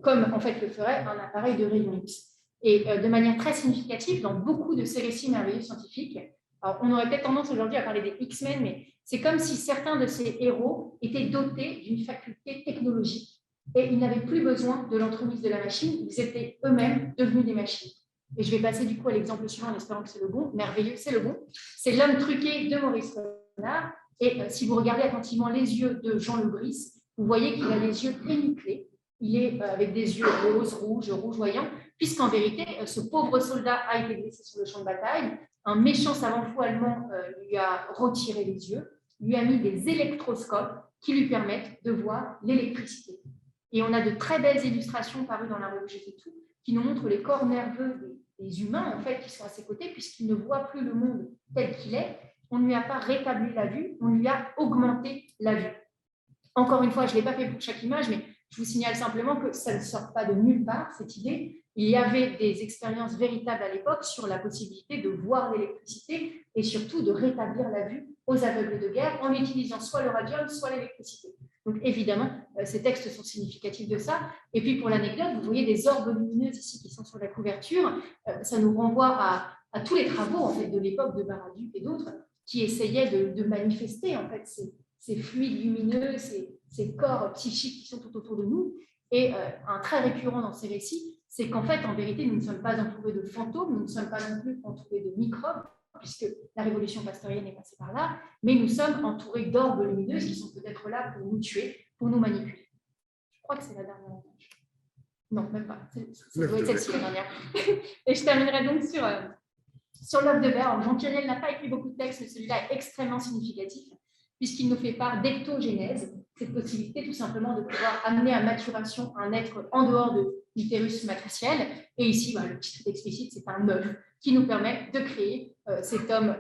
comme en fait le ferait un appareil de rayon X. Et de manière très significative, dans beaucoup de ces récits merveilleux scientifiques, alors on aurait peut-être tendance aujourd'hui à parler des X-Men, mais c'est comme si certains de ces héros étaient dotés d'une faculté technologique et ils n'avaient plus besoin de l'entremise de la machine, ils étaient eux-mêmes devenus des machines. Et je vais passer du coup à l'exemple suivant en espérant que c'est le bon. Merveilleux, c'est le bon. C'est L'homme truqué de Maurice Renard. Et si vous regardez attentivement les yeux de Jean Lebris, vous voyez qu'il a les yeux énuclés. Il est avec des yeux roses, rougeoyants, puisqu'en vérité, ce pauvre soldat a été blessé sur le champ de bataille. Un méchant savant fou allemand lui a retiré les yeux, lui a mis des électroscopes qui lui permettent de voir l'électricité. Et on a de très belles illustrations parues dans La Revue et tout, qui nous montrent les corps nerveux des humains en fait, qui sont à ses côtés, puisqu'il ne voit plus le monde tel qu'il est. On ne lui a pas rétabli la vue, on lui a augmenté la vue. Encore une fois, je ne l'ai pas fait pour chaque image, mais je vous signale simplement que ça ne sort pas de nulle part, cette idée. Il y avait des expériences véritables à l'époque sur la possibilité de voir l'électricité et surtout de rétablir la vue aux aveugles de guerre en utilisant soit le radium, soit l'électricité. Donc évidemment, ces textes sont significatifs de ça. Et puis pour l'anecdote, vous voyez des orbes lumineuses ici qui sont sur la couverture. Ça nous renvoie à tous les travaux en fait, de l'époque de Baraduc et d'autres qui essayaient de manifester en fait, ces fluides lumineux, ces corps psychiques qui sont tout autour de nous. Et un trait récurrent dans ces récits, c'est qu'en fait, en vérité, nous ne sommes pas entourés de fantômes, nous ne sommes pas non plus entourés de microbes, puisque la révolution pasteurienne est passée par là, mais nous sommes entourés d'orbes lumineuses qui sont peut-être là pour nous tuer, pour nous manipuler. Je crois que c'est la dernière image. Non, même pas. Ça doit être celle-ci, la dernière. Et je terminerai donc sur l'œuvre de verre. Jean-Pierre n'a pas écrit beaucoup de textes, mais celui-là est extrêmement significatif, puisqu'il nous fait part d'ectogénèse, cette possibilité tout simplement de pouvoir amener à maturation un être en dehors de l'utérus matriciel. Et ici, le titre explicite, c'est un œuf qui nous permet de créer cet homme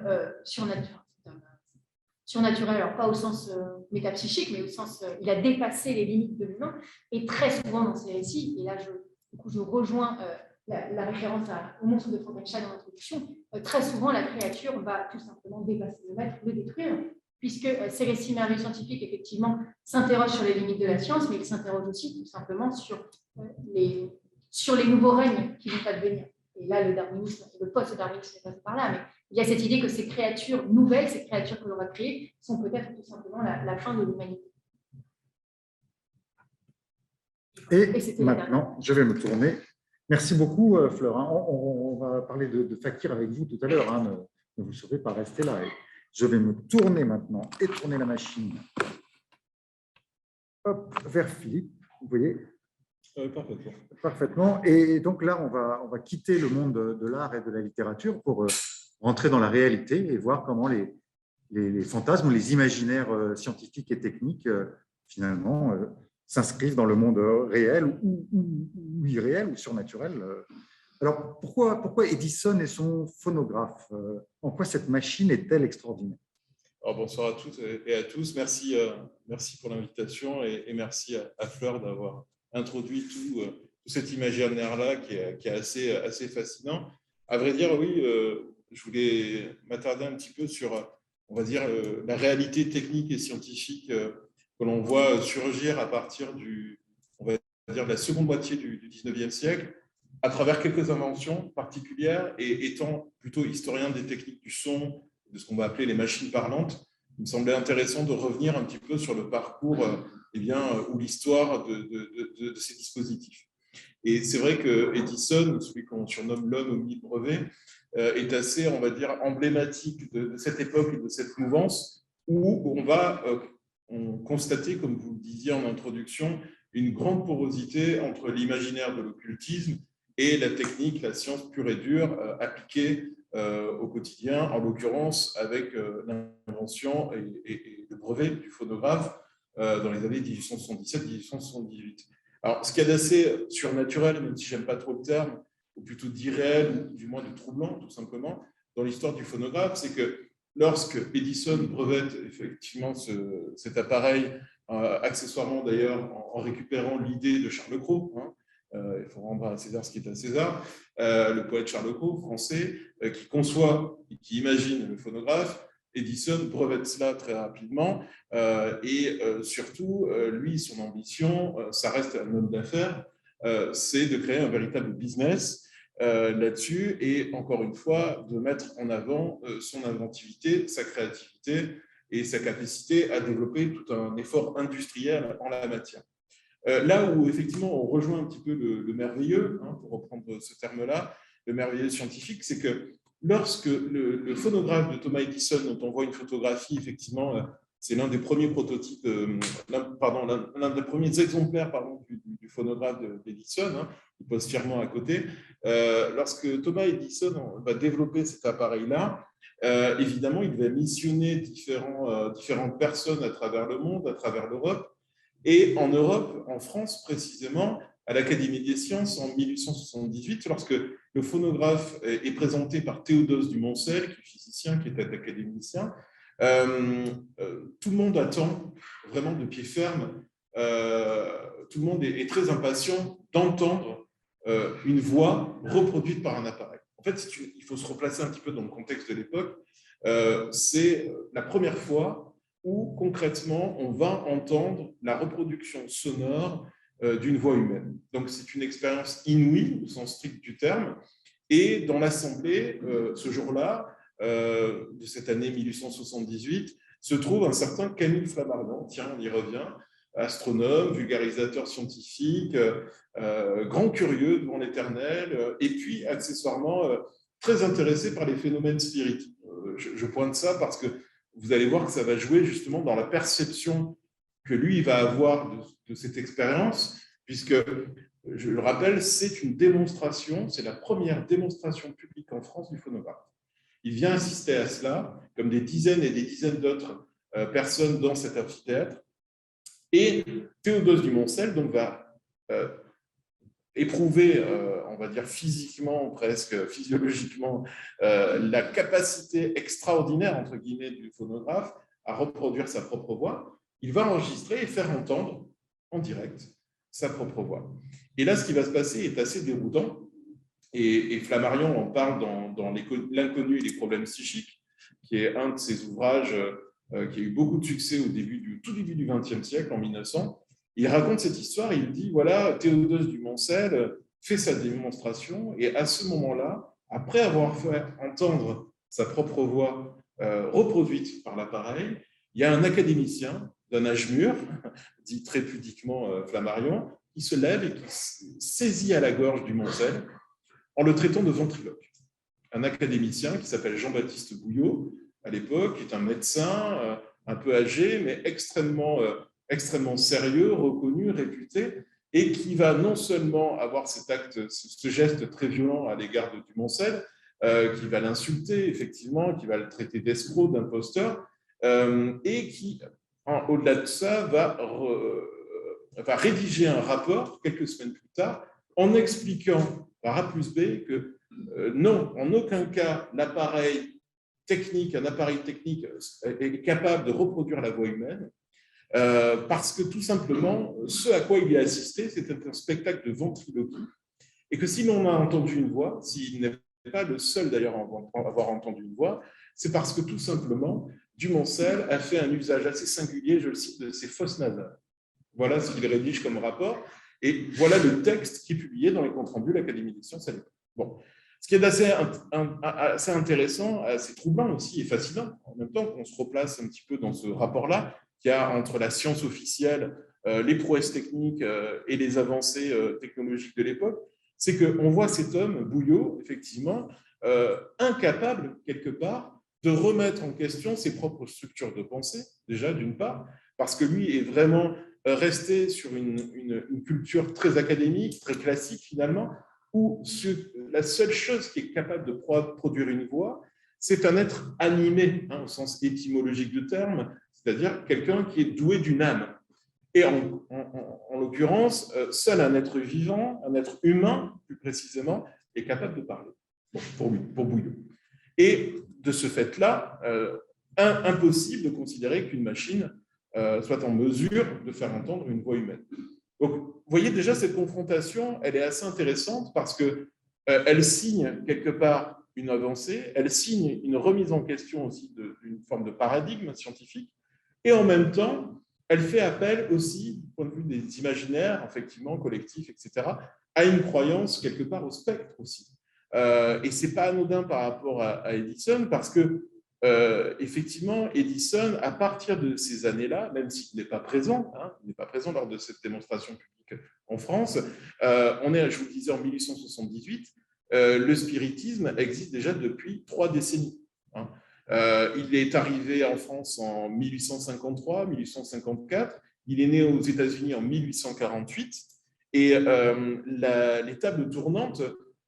surnaturel, alors pas au sens métapsychique, mais au sens, il a dépassé les limites de l'humain. Et très souvent dans ces récits, et là je rejoins la référence au monstre de Frankenstein dans l'introduction, très souvent la créature va tout simplement dépasser le maître, le détruire, puisque ces récits merveilleux scientifiques, effectivement, s'interrogent sur les limites de la science, mais ils s'interrogent aussi tout simplement sur les nouveaux règnes qui vont advenir. Et là, le darwinisme, le post-darwinisme est passé par là, mais il y a cette idée que ces créatures nouvelles, ces créatures que l'on va créer, sont peut-être tout simplement la fin de l'humanité. Et maintenant, je vais me tourner Merci beaucoup, Fleur. On va parler de Fakir avec vous tout à l'heure. Ne vous saurez pas rester là. Et je vais me tourner maintenant et tourner la machine. Hop, vers Philippe. Vous voyez ? Parfaitement. Parfaitement. Et donc là, on va quitter le monde de l'art et de la littérature pour rentrer dans la réalité et voir comment les fantasmes ou les imaginaires scientifiques et techniques, finalement, s'inscrivent dans le monde réel ou irréel ou surnaturel. Alors, pourquoi Edison et son phonographe? En quoi cette machine est-elle extraordinaire? Alors, bonsoir à toutes et à tous. Merci pour l'invitation et merci à Fleur d'avoir introduit tout cet imaginaire-là qui est assez fascinant. À vrai dire, oui, je voulais m'attarder un petit peu sur, on va dire, la réalité technique et scientifique que l'on voit surgir à partir on va dire, de la seconde moitié du 19e siècle, à travers quelques inventions particulières, et étant plutôt historien des techniques du son, de ce qu'on va appeler les machines parlantes, il me semblait intéressant de revenir un petit peu sur le parcours ou l'histoire de ces dispositifs. Et c'est vrai que Edison, celui qu'on surnomme l'homme omnibrevet, est assez, on va dire, emblématique de cette époque et de cette mouvance où on va constater, comme vous le disiez en introduction, une grande porosité entre l'imaginaire de l'occultisme et la technique, la science pure et dure appliquée au quotidien, en l'occurrence avec l'invention et le brevet du phonographe dans les années 1877-1878. Alors, ce qu'il y a d'assez surnaturel, même si je n'aime pas trop le terme, ou plutôt d'irréel, ou du moins de troublant, tout simplement, dans l'histoire du phonographe, c'est que lorsque Edison brevette effectivement cet appareil, accessoirement d'ailleurs en récupérant l'idée de Charles Cros, il faut rendre à César ce qui est à César, le poète Charles Cros, français, qui conçoit et qui imagine le phonographe, Edison brevette cela très rapidement et surtout, lui, son ambition, ça reste un homme d'affaires, c'est de créer un véritable business là-dessus et encore une fois, de mettre en avant son inventivité, sa créativité et sa capacité à développer tout un effort industriel en la matière. Là où effectivement on rejoint un petit peu le merveilleux, pour reprendre ce terme-là, le merveilleux scientifique, c'est que lorsque le phonographe de Thomas Edison, dont on voit une photographie, effectivement, c'est l'un des premiers prototypes, l'un des premiers exemplaires du phonographe d'Edison, il pose fièrement à côté. Lorsque Thomas Edison va développer cet appareil-là, évidemment, il va missionner différentes personnes à travers le monde, à travers l'Europe. Et en Europe, en France précisément, à l'Académie des sciences en 1878, lorsque le phonographe est présenté par Théodose du Moncel, qui est physicien, qui était académicien, tout le monde attend vraiment de pied ferme, tout le monde est très impatient d'entendre une voix reproduite par un appareil. En fait, il faut se replacer un petit peu dans le contexte de l'époque. C'est la première fois où concrètement on va entendre la reproduction sonore d'une voix humaine. Donc c'est une expérience inouïe au sens strict du terme. Et dans l'assemblée, ce jour-là, de cette année 1878, se trouve un certain Camille Flammarion, tiens, on y revient, astronome, vulgarisateur scientifique, grand curieux devant l'éternel, et puis accessoirement très intéressé par les phénomènes spirites. Je pointe ça parce que vous allez voir que ça va jouer justement dans la perception que lui va avoir de cette expérience, puisque, je le rappelle, c'est une démonstration, c'est la première démonstration publique en France du phonographe. Il vient assister à cela, comme des dizaines et des dizaines d'autres personnes dans cet amphithéâtre, et Théodose du Moncel donc, va éprouver, on va dire physiquement, presque physiologiquement, la capacité extraordinaire, entre guillemets, du phonographe à reproduire sa propre voix. Il va enregistrer et faire entendre en direct sa propre voix. Et là, ce qui va se passer est assez déroutant, et Flammarion en parle dans L'inconnu et les problèmes psychiques, qui est un de ses ouvrages qui a eu beaucoup de succès au tout début du XXe siècle, en 1900. Il raconte cette histoire, il dit, voilà, Théodose du Moncel fait sa démonstration, et à ce moment-là, après avoir fait entendre sa propre voix reproduite par l'appareil, il y a un académicien d'un âge mûr, dit très pudiquement Flammarion, qui se lève et qui saisit à la gorge du Moncel en le traitant de ventriloque. Un académicien qui s'appelle Jean-Baptiste Bouillot, à l'époque, est un médecin un peu âgé, mais extrêmement sérieux, reconnu, réputé, et qui va non seulement avoir cet acte, ce geste très violent à l'égard du Moncel, qui va l'insulter, effectivement, qui va le traiter d'escroc, d'imposteur, et qui, au-delà de ça, va rédiger un rapport, quelques semaines plus tard, en expliquant par A plus B que non, en aucun cas, un appareil technique est capable de reproduire la voix humaine, parce que tout simplement, ce à quoi il est assisté, c'est un spectacle de ventriloquie, et que si l'on a entendu une voix, s'il n'est pas le seul d'ailleurs à avoir entendu une voix, c'est parce que tout simplement, Dumoncel a fait un usage assez singulier, je le cite, de ses fosses nasales. Voilà ce qu'il rédige comme rapport, et voilà le texte qui est publié dans les comptes rendus de l'Académie des sciences à l'époque. Bon. Ce qui est assez intéressant, assez troublant aussi et fascinant, en même temps qu'on se replace un petit peu dans ce rapport-là qu'il y a entre la science officielle, les prouesses techniques et les avancées technologiques de l'époque, c'est qu'on voit cet homme, Bouillot, effectivement, incapable, quelque part, de remettre en question ses propres structures de pensée, déjà, d'une part, parce que lui est vraiment resté sur une culture très académique, très classique, finalement, où la seule chose qui est capable de produire une voix, c'est un être animé, au sens étymologique du terme, c'est-à-dire quelqu'un qui est doué d'une âme. Et en l'occurrence, seul un être vivant, un être humain, plus précisément, est capable de parler, pour Bouillot. Et de ce fait-là, impossible de considérer qu'une machine soit en mesure de faire entendre une voix humaine. Donc, vous voyez déjà cette confrontation, elle est assez intéressante parce qu'elle signe quelque part une avancée, elle signe une remise en question aussi d'une forme de paradigme scientifique, et en même temps, elle fait appel aussi, du point de vue des imaginaires, effectivement, collectifs, etc., à une croyance quelque part au spectre aussi. Et ce n'est pas anodin par rapport à Edison, parce que effectivement, Edison, à partir de ces années-là, même s'il n'est pas présent, il n'est pas présent lors de cette démonstration publique en France, on est, je vous le disais, en 1878, le spiritisme existe déjà depuis 3 décennies. Il est arrivé en France en 1853, 1854, il est né aux États-Unis en 1848, et les tables tournantes,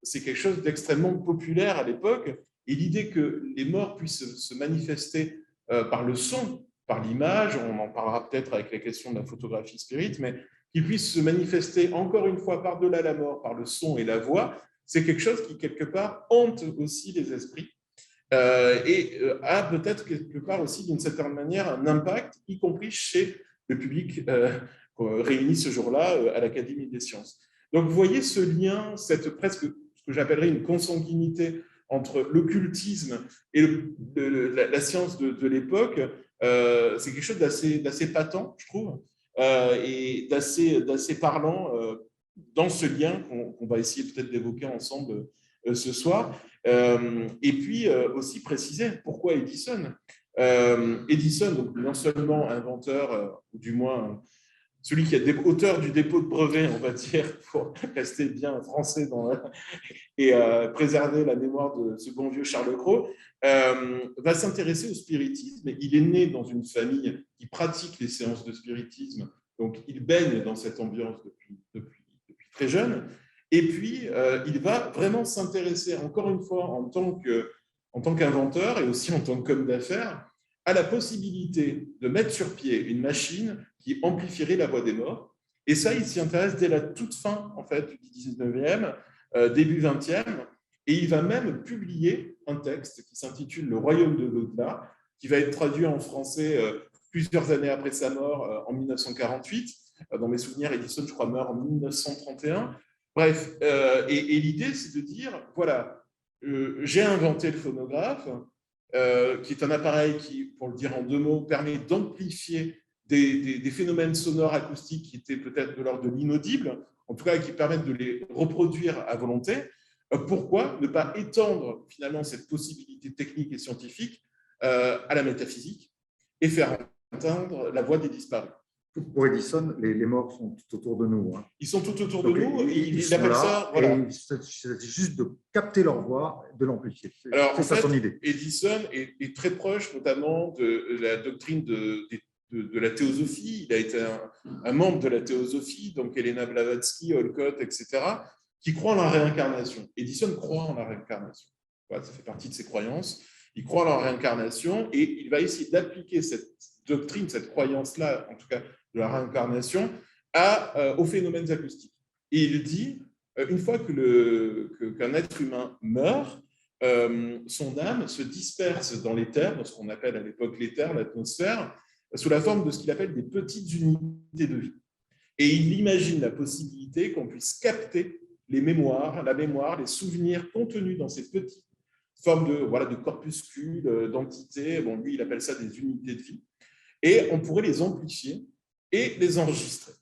c'est quelque chose d'extrêmement populaire à l'époque. Et l'idée que les morts puissent se manifester par le son, par l'image, on en parlera peut-être avec la question de la photographie spirit, mais qu'ils puissent se manifester encore une fois par-delà la mort, par le son et la voix, c'est quelque chose qui, quelque part, hante aussi les esprits et a peut-être quelque part aussi, d'une certaine manière, un impact, y compris chez le public réuni ce jour-là à l'Académie des sciences. Donc, vous voyez ce lien, cette presque ce que j'appellerais une consanguinité entre l'occultisme et la science de l'époque, c'est quelque chose d'assez patent, je trouve, et d'assez parlant dans ce lien qu'on va essayer peut-être d'évoquer ensemble ce soir. Et puis aussi préciser pourquoi Edison. Edison, donc non seulement inventeur, ou du moins celui qui est auteur du dépôt de brevet, on va dire, pour rester bien français et préserver la mémoire de ce bon vieux Charles Cros, va s'intéresser au spiritisme. Il est né dans une famille qui pratique les séances de spiritisme, donc il baigne dans cette ambiance depuis très jeune. Et puis, il va vraiment s'intéresser, encore une fois, en tant qu'inventeur et aussi en tant qu'homme d'affaires, à la possibilité de mettre sur pied une machine qui amplifierait la voix des morts. Et ça, il s'y intéresse dès la toute fin, en fait, du 19e, début 20e, et il va même publier un texte qui s'intitule « Le royaume de l'au-delà », qui va être traduit en français plusieurs années après sa mort, en 1948. Dans mes souvenirs, Edison, je crois, meurt en 1931. Bref, et l'idée, c'est de dire, voilà, j'ai inventé le phonographe, qui est un appareil qui, pour le dire en 2 mots, permet d'amplifier des phénomènes sonores acoustiques qui étaient peut-être de l'ordre de l'inaudible, en tout cas qui permettent de les reproduire à volonté. Pourquoi ne pas étendre finalement cette possibilité technique et scientifique à la métaphysique et faire entendre la voix des disparus? pour Edison, les morts sont tout autour de nous. Hein. Ils sont tout autour de nous. Il appelle ça. Voilà. C'est juste de capter leur voix, de l'amplifier. C'est ça son idée. Edison est très proche, notamment de la doctrine de la théosophie. Il a été un membre de la théosophie, donc Helena Blavatsky, Olcott, etc., qui croient en la réincarnation. Edison croit en la réincarnation. Voilà, ça fait partie de ses croyances. Il croit en la réincarnation et il va essayer d'appliquer cette doctrine, cette croyance-là, en tout cas de la réincarnation, aux phénomènes acoustiques. Et il dit, une fois qu'un être humain meurt, son âme se disperse dans l'éther, dans ce qu'on appelle à l'époque l'éther, l'atmosphère, sous la forme de ce qu'il appelle des petites unités de vie. Et il imagine la possibilité qu'on puisse capter la mémoire, les souvenirs contenus dans ces petites formes de corpuscules, d'entités. Bon, lui, il appelle ça des unités de vie. Et on pourrait les amplifier et les enregistrer.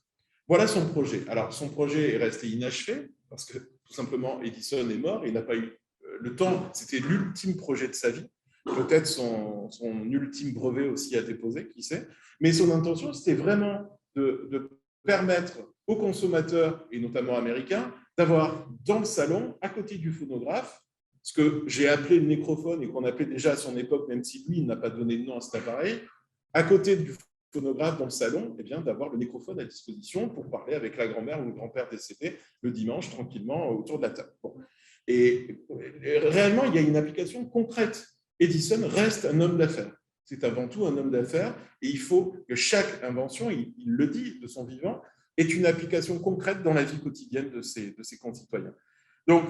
Voilà son projet. Alors, son projet est resté inachevé parce que, tout simplement, Edison est mort. Il n'a pas eu le temps. C'était l'ultime projet de sa vie. Peut-être son ultime brevet aussi à déposer, qui sait. Mais son intention, c'était vraiment de permettre aux consommateurs, et notamment américains, d'avoir dans le salon, à côté du phonographe, ce que j'ai appelé le nécrophone et qu'on appelait déjà à son époque, même si lui, il n'a pas donné de nom à cet appareil, à côté du phonographe dans le salon, eh bien, d'avoir le nécrophone à disposition pour parler avec la grand-mère ou le grand-père décédé le dimanche, tranquillement, autour de la table. Bon. Et réellement, il y a une application concrète. Edison reste un homme d'affaires. C'est avant tout un homme d'affaires et il faut que chaque invention, il le dit de son vivant, ait une application concrète dans la vie quotidienne de ses concitoyens. Donc,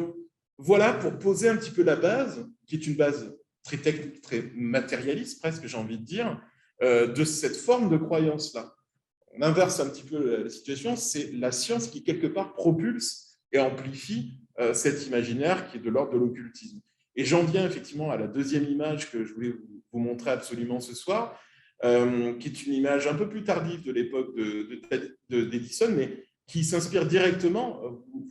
voilà pour poser un petit peu la base, qui est une base très technique, très matérialiste presque, j'ai envie de dire, de cette forme de croyance-là. On inverse un petit peu la situation, c'est la science qui, quelque part, propulse et amplifie cet imaginaire qui est de l'ordre de l'occultisme. Et j'en viens effectivement à la deuxième image que je voulais vous montrer absolument ce soir, qui est une image un peu plus tardive de l'époque d'Edison, mais qui s'inspire directement,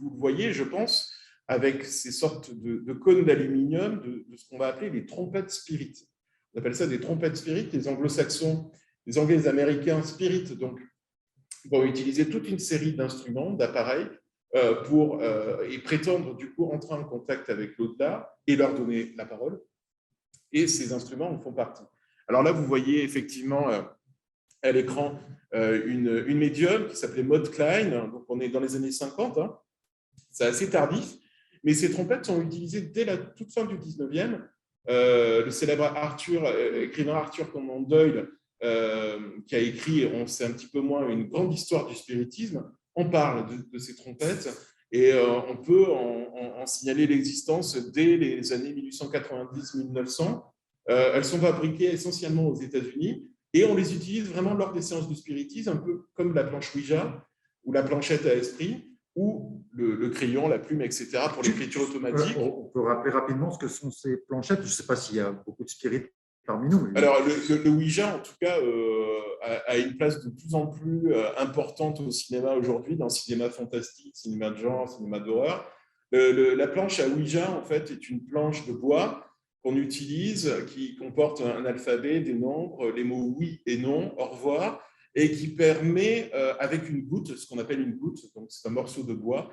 vous le voyez, je pense, avec ces sortes de cônes d'aluminium, de ce qu'on va appeler les trompettes spirites. On appelle ça des trompettes spirites. Les anglo-saxons, les anglais et les américains spirites, donc, vont utiliser toute une série d'instruments, d'appareils, et prétendre du coup entrer en contact avec l'au-delà et leur donner la parole. Et ces instruments en font partie. Alors là, vous voyez effectivement à l'écran une médium qui s'appelait Maud Klein. Donc on est dans les années 50, hein. C'est assez tardif, mais ces trompettes sont utilisées dès la toute fin du 19e. Le célèbre écrivain Arthur Conan Doyle, qui a écrit, on sait un petit peu moins, une grande histoire du spiritisme, on parle de ces trompettes et on peut en signaler l'existence dès les années 1890-1900. Elles sont fabriquées essentiellement aux États-Unis et on les utilise vraiment lors des séances de spiritisme, un peu comme la planche Ouija ou la planchette à esprit ou le crayon, la plume, etc. pour l'écriture automatique. On peut rappeler rapidement ce que sont ces planchettes. Je ne sais pas s'il y a beaucoup de spirites parmi nous. Mais... Alors, le Ouija, en tout cas, a une place de plus en plus importante au cinéma aujourd'hui, dans le cinéma fantastique, cinéma de genre, cinéma d'horreur. La planche à Ouija, en fait, est une planche de bois qu'on utilise, qui comporte un alphabet, des nombres, les mots oui et non, au revoir, et qui permet, avec une goutte, ce qu'on appelle une goutte, donc c'est un morceau de bois,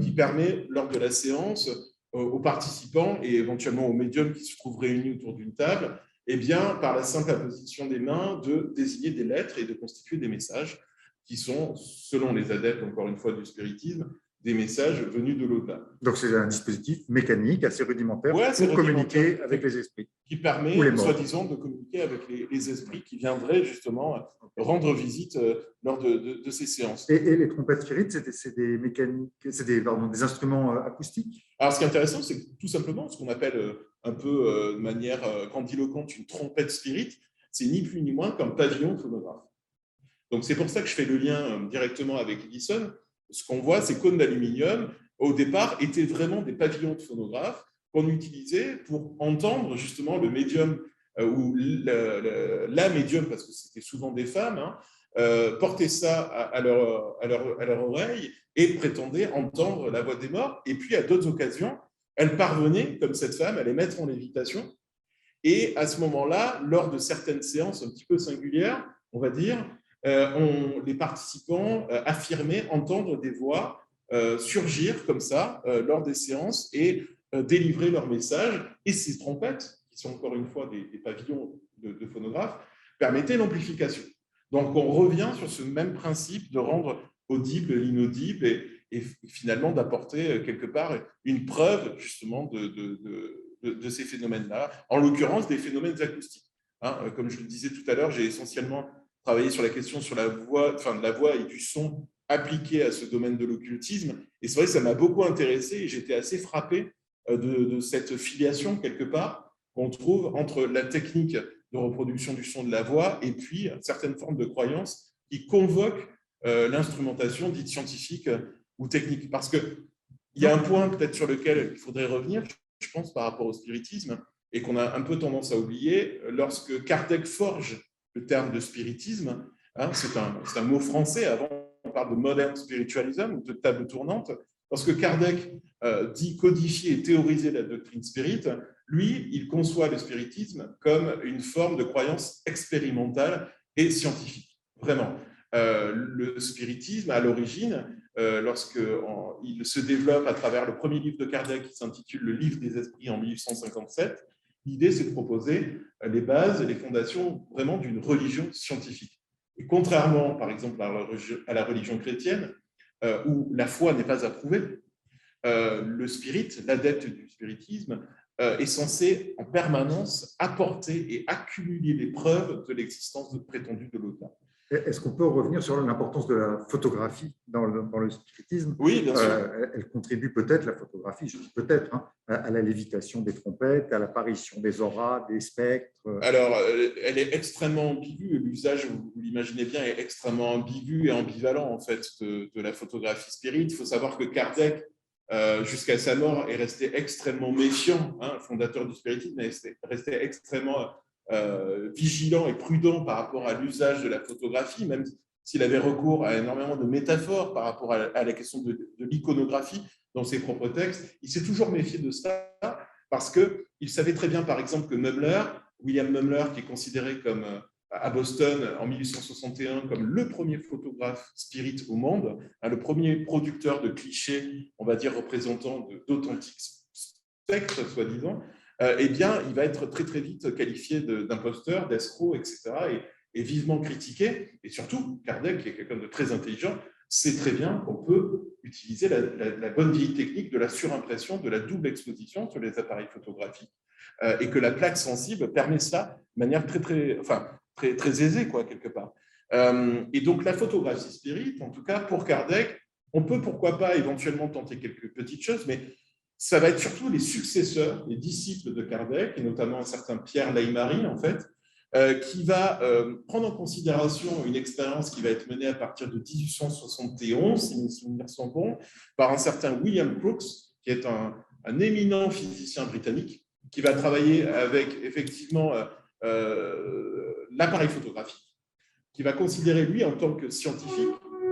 qui permet, lors de la séance, aux participants et éventuellement aux médiums qui se trouvent réunis autour d'une table, eh bien, par la simple apposition des mains, de désigner des lettres et de constituer des messages qui sont, selon les adeptes, encore une fois, du spiritisme, des messages venus de l'au-delà. Donc, c'est un dispositif mécanique assez rudimentaire pour communiquer avec les esprits. Qui permet, soi-disant, de communiquer avec les esprits qui viendraient justement rendre visite lors de ces séances. Et les trompettes spirites, c'est des mécaniques, c'est des instruments acoustiques? Alors, ce qui est intéressant, c'est tout simplement ce qu'on appelle un peu de manière grandiloquente une trompette spirit, c'est ni plus ni moins qu'un pavillon phonographe. Donc, c'est pour ça que je fais le lien directement avec Edison. Ce qu'on voit, ces cônes d'aluminium, au départ, étaient vraiment des pavillons de phonographe qu'on utilisait pour entendre justement le médium ou la médium, parce que c'était souvent des femmes, hein, porter ça à leur oreille et prétendaient entendre la voix des morts. Et puis, à d'autres occasions, elles parvenaient, comme cette femme, à les mettre en lévitation. Et à ce moment-là, lors de certaines séances un petit peu singulières, on va dire, les participants affirmaient entendre des voix surgir comme ça lors des séances et délivrer leur message. Et ces trompettes, qui sont encore une fois des pavillons de phonographes, permettaient l'amplification. Donc, on revient sur ce même principe de rendre audible l'inaudible et finalement d'apporter quelque part une preuve justement de ces phénomènes-là, en l'occurrence des phénomènes acoustiques. Comme je le disais tout à l'heure, j'ai essentiellement travaillé sur la question de la voix et du son appliqué à ce domaine de l'occultisme. Et c'est vrai que ça m'a beaucoup intéressé et j'étais assez frappé de cette filiation quelque part qu'on trouve entre la technique de reproduction du son de la voix et puis certaines formes de croyances qui convoquent l'instrumentation dite scientifique ou technique. Parce qu'il y a un point peut-être sur lequel il faudrait revenir, je pense, par rapport au spiritisme, et qu'on a un peu tendance à oublier. Lorsque Kardec forge le terme de spiritisme, c'est un mot français, avant on parle de modern spiritualism, ou de table tournante. Lorsque Kardec dit codifier et théoriser la doctrine spirit, lui, il conçoit le spiritisme comme une forme de croyance expérimentale et scientifique. Vraiment. Le spiritisme, à l'origine, lorsqu'il se développe à travers le premier livre de Kardec qui s'intitule « Le livre des esprits » en 1857, l'idée, c'est de proposer les bases et les fondations vraiment d'une religion scientifique. Et contrairement, par exemple, à la religion chrétienne, où la foi n'est pas approuvée, le spirit, l'adepte du spiritisme, est censé en permanence apporter et accumuler les preuves de l'existence prétendue de l'au-delà. Est-ce qu'on peut revenir sur l'importance de la photographie dans le spiritisme? Oui, bien sûr. Elle contribue peut-être, la photographie, je dis peut-être, à la lévitation des trompettes, à l'apparition des auras, des spectres. Alors, elle est extrêmement ambiguë. L'usage, vous l'imaginez bien, est extrêmement ambigu et ambivalent en fait de la photographie spirit. Il faut savoir que Kardec, jusqu'à sa mort, est resté extrêmement méfiant, fondateur du spiritisme, est resté extrêmement vigilant et prudent par rapport à l'usage de la photographie, même s'il avait recours à énormément de métaphores par rapport à la question de l'iconographie dans ses propres textes. Il s'est toujours méfié de ça parce qu'il savait très bien, par exemple, que William Mumler, qui est considéré comme, à Boston en 1861 comme le premier photographe spirit au monde, le premier producteur de clichés, on va dire représentant d'authentiques spectres, soi-disant, eh bien, il va être très, très vite qualifié d'imposteur, d'escroc, etc., et vivement critiqué. Et surtout, Kardec, qui est quelqu'un de très intelligent, sait très bien qu'on peut utiliser la bonne vieille technique de la surimpression, de la double exposition sur les appareils photographiques, et que la plaque sensible permet cela de manière très aisée, quoi, quelque part. Et donc, la photographie spirit, en tout cas, pour Kardec, on peut, pourquoi pas, éventuellement tenter quelques petites choses, mais ça va être surtout les successeurs, les disciples de Kardec, et notamment un certain Pierre Leymarie, en fait, qui va prendre en considération une expérience qui va être menée à partir de 1871, si mes souvenirs sont bons, par un certain William Crookes, qui est un éminent physicien britannique, qui va travailler avec, effectivement, l'appareil photographique, qui va considérer, lui, en tant que scientifique,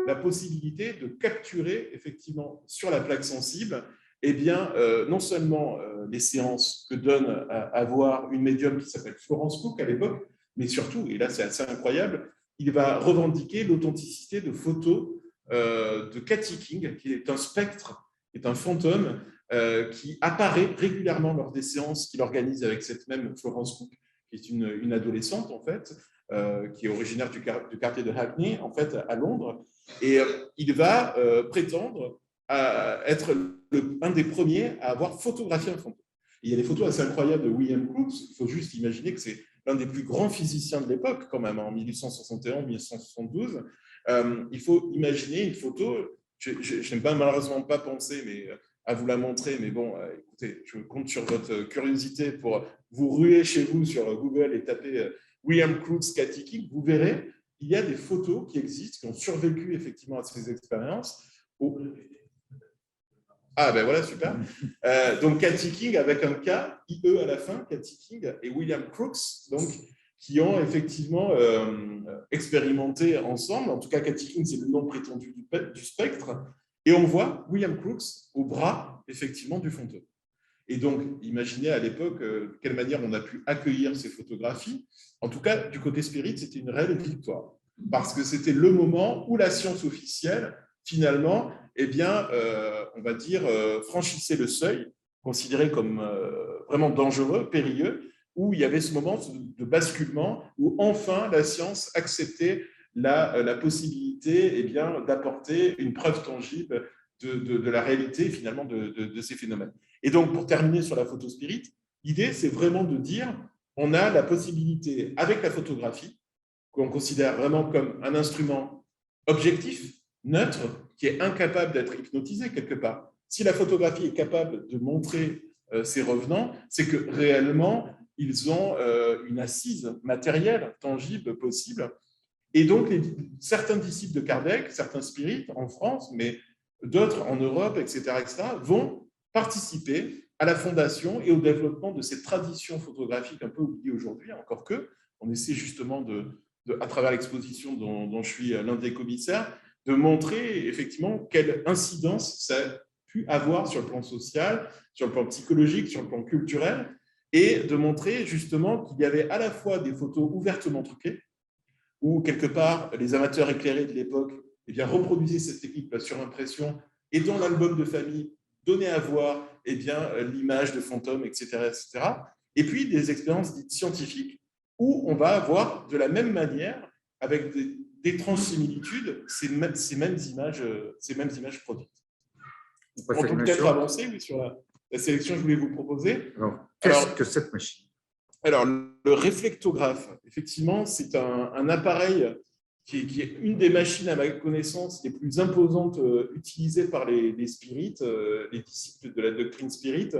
la possibilité de capturer, effectivement, sur la plaque sensible, eh bien, non seulement les séances que donne à voir une médium qui s'appelle Florence Cook à l'époque, mais surtout, et là c'est assez incroyable, il va revendiquer l'authenticité de photos de Cathy King, qui est un spectre, qui est un fantôme, qui apparaît régulièrement lors des séances qu'il organise avec cette même Florence Cook, qui est une adolescente en fait, qui est originaire du quartier de Hackney, en fait, à Londres, et il va prétendre à être un des premiers à avoir photographié un fantôme. Et il y a des photos assez incroyables de William Crookes. Il faut juste imaginer que c'est l'un des plus grands physiciens de l'époque, quand même, en 1861-1872. Il faut imaginer une photo, je n'ai malheureusement pas pensé mais, à vous la montrer, mais bon, écoutez, je compte sur votre curiosité pour vous ruer chez vous sur Google et taper William Crookes Cathy King. Vous verrez, il y a des photos qui existent, qui ont survécu effectivement à ces expériences. Ah ben voilà, super. Donc Cathy King avec un K, I-E à la fin, Cathy King et William Crookes, donc, qui ont effectivement expérimenté ensemble. En tout cas, Cathy King, c'est le nom prétendu du spectre. Et on voit William Crookes au bras, effectivement, du fantôme. Et donc, imaginez à l'époque de quelle manière on a pu accueillir ces photographies. En tout cas, du côté spirit, c'était une réelle victoire. parce que c'était le moment où la science officielle, finalement, on va dire, franchissait le seuil, considéré comme vraiment dangereux, périlleux, où il y avait ce moment de basculement, où enfin la science acceptait la possibilité d'apporter une preuve tangible de la réalité, finalement, de ces phénomènes. Et donc, pour terminer sur la photo spirit, l'idée, c'est vraiment de dire, on a la possibilité, avec la photographie, qu'on considère vraiment comme un instrument objectif, neutre, qui est incapable d'être hypnotisé quelque part. Si la photographie est capable de montrer ces revenants, c'est que réellement, ils ont une assise matérielle, tangible, possible. Et donc, certains disciples de Kardec, certains spirites en France, mais d'autres en Europe, etc., vont participer à la fondation et au développement de cette tradition photographique un peu oubliée aujourd'hui, encore que on essaie justement à travers l'exposition dont je suis l'un des commissaires, de montrer effectivement quelle incidence ça a pu avoir sur le plan social, sur le plan psychologique, sur le plan culturel, et de montrer justement qu'il y avait à la fois des photos ouvertement truquées, où quelque part les amateurs éclairés de l'époque reproduisaient cette technique de surimpression et dans l'album de famille donnaient à voir l'image de fantômes, etc., etc. Et puis des expériences dites scientifiques où on va avoir de la même manière, avec d'étranges similitudes, ces mêmes images produites. On peut peut-être avancer sur la sélection que je voulais vous proposer. Alors, qu'est-ce que cette machine ? Alors, le réflectographe, effectivement, c'est un appareil qui est une des machines, à ma connaissance, les plus imposantes utilisées par les spirites, les disciples de la doctrine spirit.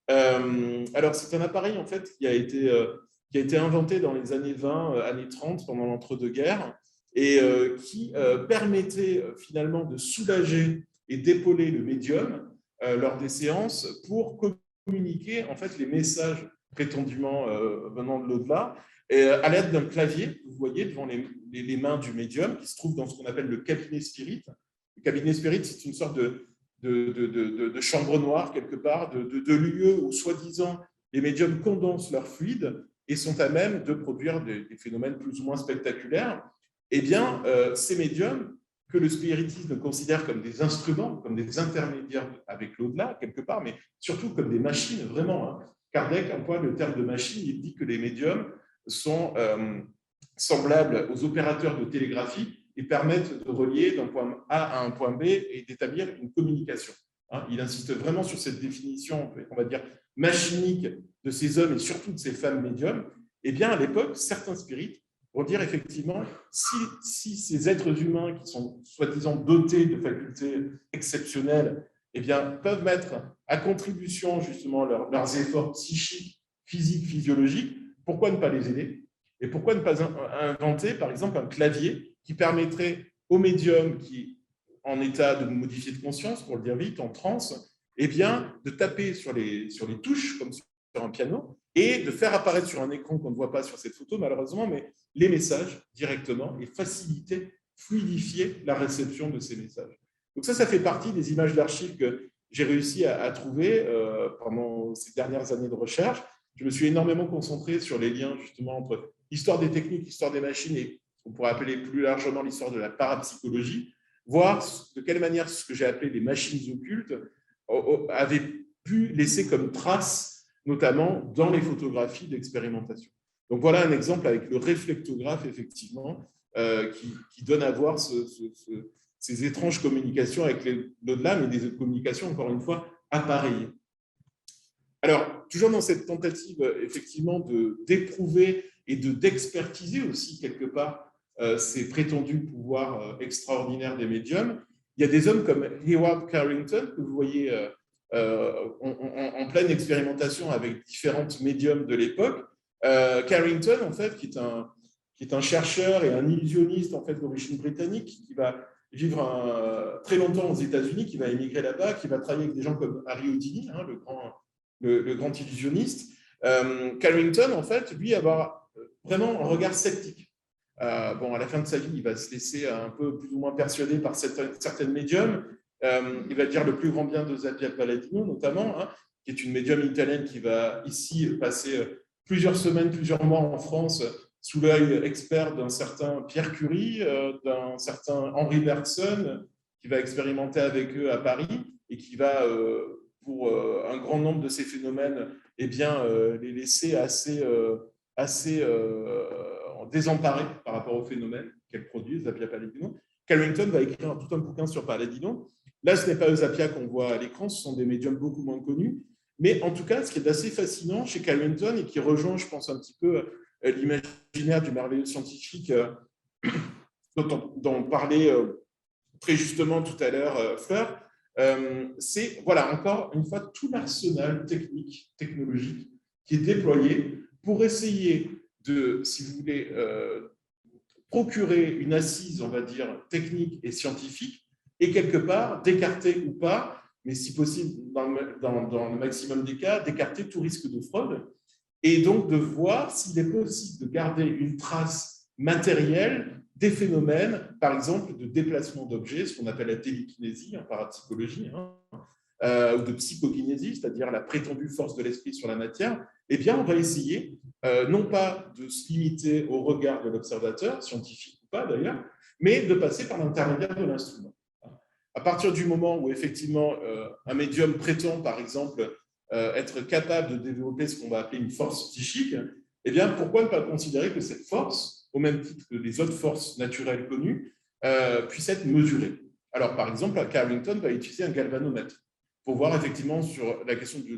Alors, c'est un appareil, en fait, qui a été inventé dans les années 20, années 30, pendant l'entre-deux-guerres, et qui permettait finalement de soulager et d'épauler le médium lors des séances pour communiquer, en fait, les messages prétendument venant de l'au-delà, à l'aide d'un clavier que vous voyez devant les mains du médium, qui se trouve dans ce qu'on appelle le cabinet spirit. Le cabinet spirit, c'est une sorte de chambre noire, quelque part, de lieu où, soi-disant, les médiums condensent leur fluide et sont à même de produire des phénomènes plus ou moins spectaculaires. Eh bien, ces médiums, que le spiritisme considère comme des instruments, comme des intermédiaires avec l'au-delà, quelque part, mais surtout comme des machines, vraiment, hein. Kardec emploie le terme de machine, il dit que les médiums sont semblables aux opérateurs de télégraphie et permettent de relier d'un point A à un point B et d'établir une communication. Il insiste vraiment sur cette définition, on va dire, machinique de ces hommes et surtout de ces femmes médiums. Eh bien, à l'époque, certains spirites vont dire effectivement, si ces êtres humains qui sont soi-disant dotés de facultés exceptionnelles peuvent mettre à contribution justement leurs efforts psychiques, physiques, physiologiques, pourquoi ne pas les aider? Et pourquoi ne pas inventer, par exemple, un clavier qui permettrait aux médiums qui, en état de modifier de conscience, pour le dire vite, en transe, de taper sur les touches, comme sur un piano, et de faire apparaître sur un écran qu'on ne voit pas sur cette photo, malheureusement, mais les messages directement et faciliter, fluidifier la réception de ces messages. Donc ça fait partie des images d'archives que j'ai réussi à trouver pendant ces dernières années de recherche. Je me suis énormément concentré sur les liens justement entre l'histoire des techniques, l'histoire des machines et on pourrait appeler plus largement l'histoire de la parapsychologie, voir de quelle manière ce que j'ai appelé les machines occultes avaient pu laisser comme trace, notamment dans les photographies d'expérimentation. Donc voilà un exemple avec le réflectographe, effectivement, qui donne à voir ces étranges communications avec l'au-delà, mais des communications, encore une fois, appareillées. Alors, toujours dans cette tentative, effectivement, d'éprouver et d'expertiser aussi, quelque part, ces prétendus pouvoirs extraordinaires des médiums, il y a des hommes comme Howard Carrington, que vous voyez en pleine expérimentation avec différentes médiums de l'époque. Carrington, en fait, qui est un chercheur et un illusionniste en fait, d'origine britannique, qui va vivre très longtemps aux États-Unis, qui va émigrer là-bas, qui va travailler avec des gens comme Harry Houdini, hein, le grand illusionniste. Carrington, en fait, lui, avoir vraiment un regard sceptique. À la fin de sa vie, il va se laisser un peu plus ou moins persuader par certaines médiums. Il va dire le plus grand bien de Zappia Palladino, notamment, hein, qui est une médium italienne qui va ici passer plusieurs semaines, plusieurs mois en France sous l'œil expert d'un certain Pierre Curie, d'un certain Henri Bergson, qui va expérimenter avec eux à Paris et qui va, pour un grand nombre de ces phénomènes, eh bien, les laisser assez désemparés par rapport aux phénomènes qu'elles produisent, Zappia Palladino. Carrington va écrire tout un bouquin sur Palladino. Là, ce n'est pas Zappia qu'on voit à l'écran, ce sont des médiums beaucoup moins connus. Mais en tout cas, ce qui est assez fascinant chez Carrington et qui rejoint, je pense, un petit peu l'imaginaire du merveilleux scientifique dont parlait très justement tout à l'heure Fleur, c'est, voilà, encore une fois, tout l'arsenal technique, technologique qui est déployé pour essayer de, si vous voulez, procurer une assise, on va dire, technique et scientifique, et quelque part, d'écarter ou pas, mais si possible, dans le maximum des cas, d'écarter tout risque de fraude, et donc de voir s'il est possible de garder une trace matérielle des phénomènes, par exemple, de déplacement d'objets, ce qu'on appelle la télékinésie en parapsychologie, ou de psychokinésie, c'est-à-dire la prétendue force de l'esprit sur la matière. Eh bien, on va essayer, non pas de se limiter au regard de l'observateur, scientifique ou pas d'ailleurs, mais de passer par l'intermédiaire de l'instrument. À partir du moment où, effectivement, un médium prétend, par exemple, être capable de développer ce qu'on va appeler une force psychique, eh bien, pourquoi ne pas considérer que cette force, au même titre que les autres forces naturelles connues, puisse être mesurée? Alors, par exemple, Carrington va utiliser un galvanomètre pour voir effectivement sur la question de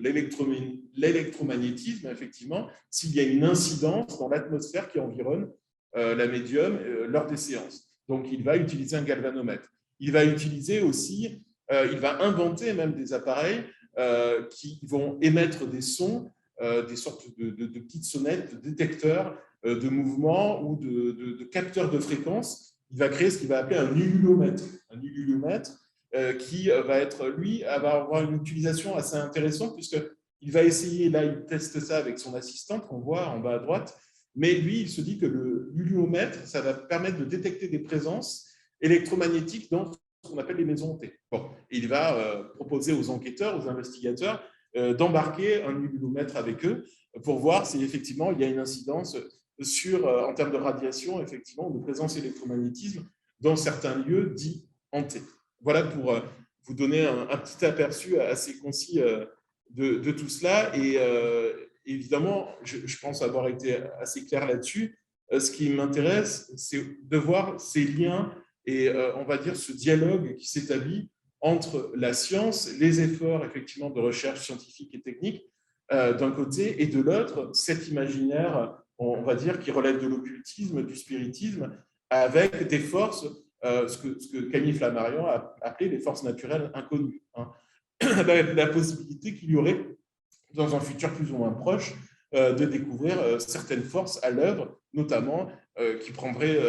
l'électromagnétisme, effectivement, s'il y a une incidence dans l'atmosphère qui environne la médium lors des séances. Donc, il va utiliser un galvanomètre. Il va utiliser aussi, il va inventer même des appareils qui vont émettre des sons, des sortes de petites sonnettes, de détecteurs de mouvement ou de capteurs de fréquence. Il va créer ce qu'il va appeler un ululomètre. Un ululomètre qui va être, lui, va avoir une utilisation assez intéressante puisqu'il va essayer, là, il teste ça avec son assistante, qu'on voit en bas à droite, mais lui, il se dit que le ululomètre, ça va permettre de détecter des présences électromagnétiques dans ce qu'on appelle les maisons hantées. Bon, il va proposer aux enquêteurs, aux investigateurs, d'embarquer un ululomètre avec eux pour voir si effectivement il y a une incidence sur, en termes de radiation, effectivement, de présence électromagnétisme dans certains lieux dits hantés. Voilà pour vous donner un petit aperçu assez concis de tout cela. Et évidemment, je pense avoir été assez clair là-dessus. Ce qui m'intéresse, c'est de voir ces liens et on va dire ce dialogue qui s'établit entre la science, les efforts effectivement de recherche scientifique et technique d'un côté, et de l'autre, cet imaginaire, on va dire, qui relève de l'occultisme, du spiritisme, avec des forces, ce que Camille Flammarion a appelé les forces naturelles inconnues. La possibilité qu'il y aurait, dans un futur plus ou moins proche, de découvrir certaines forces à l'œuvre, notamment qui prendraient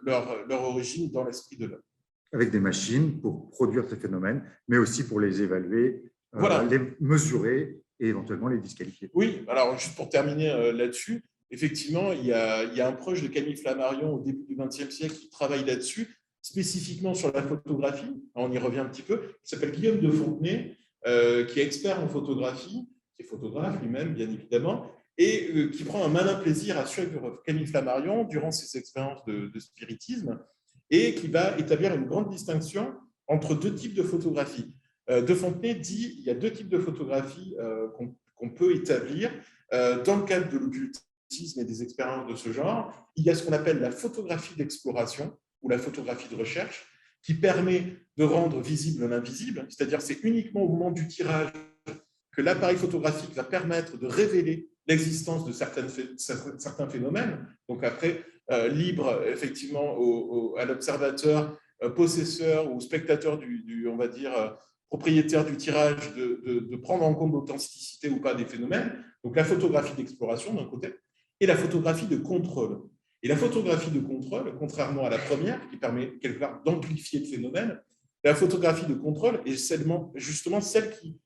leur origine dans l'esprit de l'homme. Avec des machines pour produire ces phénomènes, mais aussi pour les évaluer, voilà. Les mesurer et éventuellement les disqualifier. Oui, alors juste pour terminer là-dessus, effectivement, il y a un proche de Camille Flammarion au début du XXe siècle qui travaille là-dessus, spécifiquement sur la photographie. On y revient un petit peu. Il s'appelle Guillaume de Fontenay, qui est expert en photographie, qui est photographe lui-même, bien évidemment, et qui prend un malin plaisir à suivre Camille Flammarion durant ses expériences de spiritisme, et qui va établir une grande distinction entre deux types de photographie. De Fontenay dit qu'il y a deux types de photographie qu'on peut établir dans le cadre de l'occultisme et des expériences de ce genre. Il y a ce qu'on appelle la photographie d'exploration ou la photographie de recherche, qui permet de rendre visible l'invisible, c'est-à-dire c'est uniquement au moment du tirage que l'appareil photographique va permettre de révéler l'existence de certains phénomènes. Donc après, libre effectivement à l'observateur, possesseur ou spectateur on va dire, propriétaire du tirage de prendre en compte l'authenticité ou pas des phénomènes. Donc la photographie d'exploration d'un côté et la photographie de contrôle. Et la photographie de contrôle, contrairement à la première, qui permet quelque part d'amplifier le phénomène, la photographie de contrôle est justement celle qui,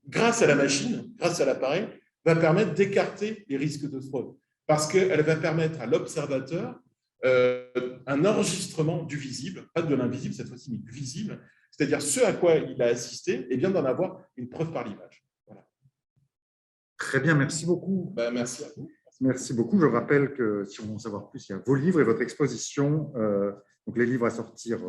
grâce à la machine, grâce à l'appareil, va permettre d'écarter les risques de fraude. Parce qu'elle va permettre à l'observateur un enregistrement du visible, pas de l'invisible cette fois-ci, mais du visible, c'est-à-dire ce à quoi il a assisté, et bien d'en avoir une preuve par l'image. Voilà. Très bien, merci beaucoup. Merci à vous. Merci beaucoup. Je rappelle que si on veut en savoir plus, il y a vos livres et votre exposition. Donc les livres à sortir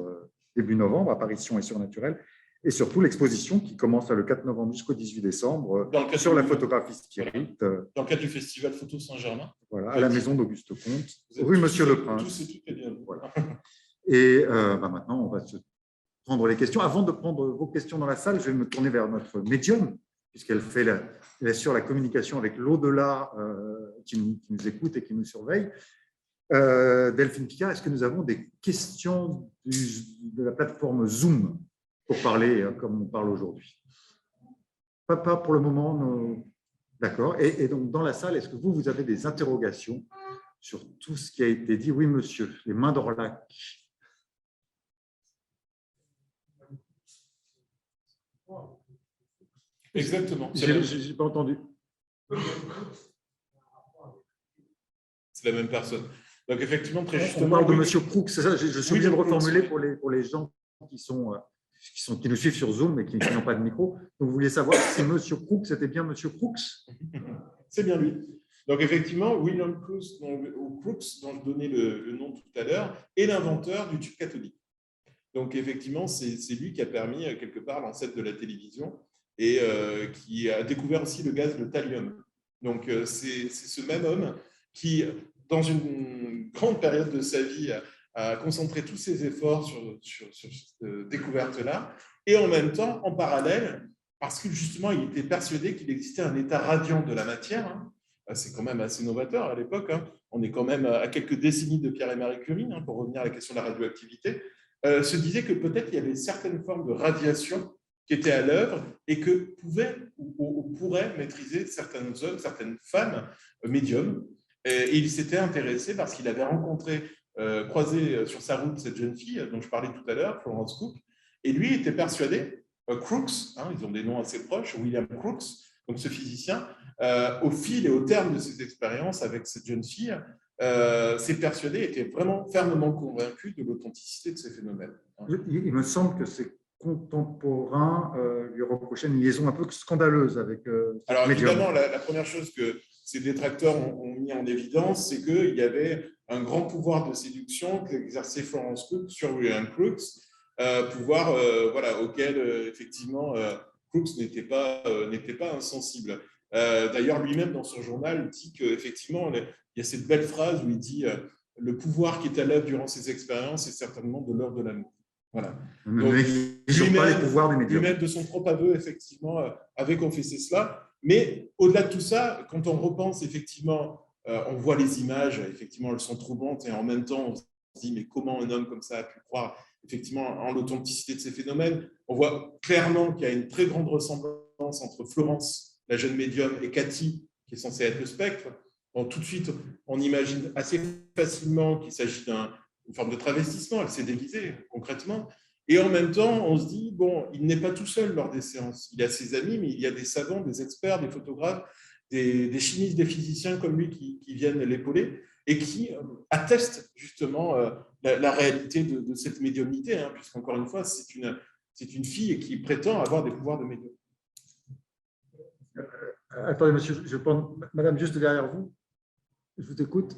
début novembre, Apparition et surnaturel, et surtout l'exposition qui commence le 4 novembre jusqu'au 18 décembre sur la photographie spirite. Dans le cadre du Festival Photo Saint-Germain. Voilà, à la maison d'Auguste Comte, rue Monsieur le Prince. Tous et toutes, bien. Voilà. Et maintenant, on va se prendre les questions. Avant de prendre vos questions dans la salle, je vais me tourner vers notre médium, puisqu'elle assure la communication avec l'au-delà qui nous écoute et qui nous surveille. Delphine Picard, est-ce que nous avons des questions de la plateforme Zoom pour parler comme on parle aujourd'hui? Pas pour le moment. D'accord. Et donc, dans la salle, est-ce que vous avez des interrogations sur tout ce qui a été dit? Oui, monsieur, les mains d'Orlac. Exactement. Je n'ai pas entendu. C'est la même personne. Donc, effectivement, très justement… On parle de monsieur Crook, c'est ça? Je suis obligé de reformuler pour les gens qui nous suivent sur Zoom et qui n'ont pas de micro. Donc, vous vouliez savoir si monsieur Crook, c'était bien monsieur Crooks? C'est bien lui. Donc, effectivement, William Crookes, dont je donnais le nom tout à l'heure, est l'inventeur du tube cathodique. Donc, effectivement, c'est lui qui a permis, quelque part, l'ancêtre de la télévision et qui a découvert aussi le gaz de thallium. Donc, c'est ce même homme qui, dans une grande période de sa vie, a concentré tous ses efforts sur cette découverte-là, et en même temps, en parallèle, parce que justement, il était persuadé qu'il existait un état radiant de la matière. C'est quand même assez novateur à l'époque. On est quand même à quelques décennies de Pierre et Marie Curie, pour revenir à la question de la radioactivité. Se disait que peut-être il y avait certaines formes de radiation qui étaient à l'œuvre et que pouvaient ou pourraient maîtriser certains hommes, certaines femmes médiums. Et il s'était intéressé parce qu'il avait croisé sur sa route cette jeune fille dont je parlais tout à l'heure, Florence Cook, et lui était persuadé, Crookes, ils ont des noms assez proches, William Crookes, donc ce physicien, au fil et au terme de ses expériences avec cette jeune fille, s'est persuadé, était vraiment fermement convaincu de l'authenticité de ces phénomènes. Il me semble que ses contemporains lui reprochaient une liaison un peu scandaleuse avec Alors évidemment, la première chose que ces détracteurs ont mis en évidence, c'est qu'il y avait un grand pouvoir de séduction qu'exerçait Florence Cook sur William Crookes, pouvoir auquel effectivement Crookes n'était pas insensible. D'ailleurs, lui-même dans son journal dit qu'effectivement, il y a cette belle phrase où il dit le pouvoir qui est à l'œuvre durant ces expériences est certainement de l'ordre de l'amour. Voilà. Donc, lui-même, de son propre aveu, effectivement, avait confessé cela. Mais au-delà de tout ça, quand on repense, effectivement, on voit les images, effectivement, elles sont troublantes, et en même temps, on se dit, mais comment un homme comme ça a pu croire, effectivement, en l'authenticité de ces phénomènes? On voit clairement qu'il y a une très grande ressemblance entre Florence, la jeune médium, et Cathy, qui est censée être le spectre. Donc, tout de suite, on imagine assez facilement qu'il s'agit d'une forme de travestissement. Elle s'est déguisée, concrètement. Et en même temps, on se dit, bon, il n'est pas tout seul lors des séances. Il a ses amis, mais il y a des savants, des experts, des photographes, des chimistes, des physiciens comme lui qui viennent l'épauler et qui attestent justement la réalité de cette médiumnité, puisqu'encore une fois, c'est une fille qui prétend avoir des pouvoirs de médium. Attendez, monsieur, je prends madame juste derrière vous. Je vous écoute.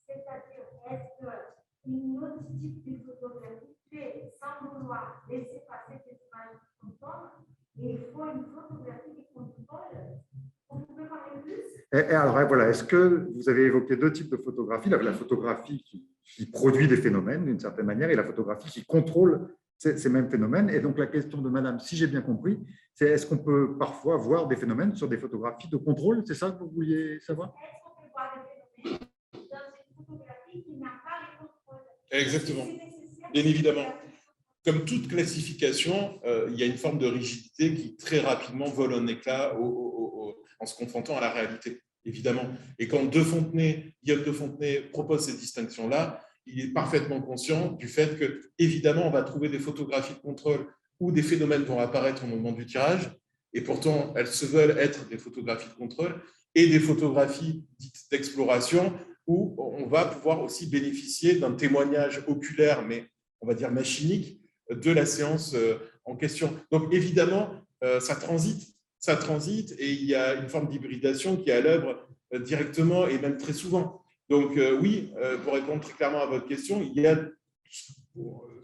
C'est-à-dire, est-ce qu'une autre type de photographie fait sans vouloir laisser passer cette image qui contrôle, et il faut une photographie qui contrôle? Vous pouvez parler plus? Alors voilà, est-ce que vous avez évoqué deux types de photographie, la photographie qui produit des phénomènes d'une certaine manière et la photographie qui contrôle ces mêmes phénomènes. Et donc la question de madame, si j'ai bien compris, c'est est-ce qu'on peut parfois voir des phénomènes sur des photographies de contrôle? C'est ça que vous vouliez savoir? Est-ce qu'on peut voir des phénomènes dans une photographie qui n'a pas les contrôles? Exactement, bien évidemment. Comme toute classification, il y a une forme de rigidité qui très rapidement vole en éclats en se confrontant à la réalité, évidemment. Et quand Guillaume de Fontenay propose cette distinction-là, il est parfaitement conscient du fait que, évidemment, on va trouver des photographies de contrôle où des phénomènes vont apparaître au moment du tirage, et pourtant, elles se veulent être des photographies de contrôle, et des photographies dites d'exploration, où on va pouvoir aussi bénéficier d'un témoignage oculaire, mais on va dire machinique, de la séance en question. Donc, évidemment, ça transite et il y a une forme d'hybridation qui est à l'œuvre directement et même très souvent. Donc, oui, pour répondre très clairement à votre question, il y a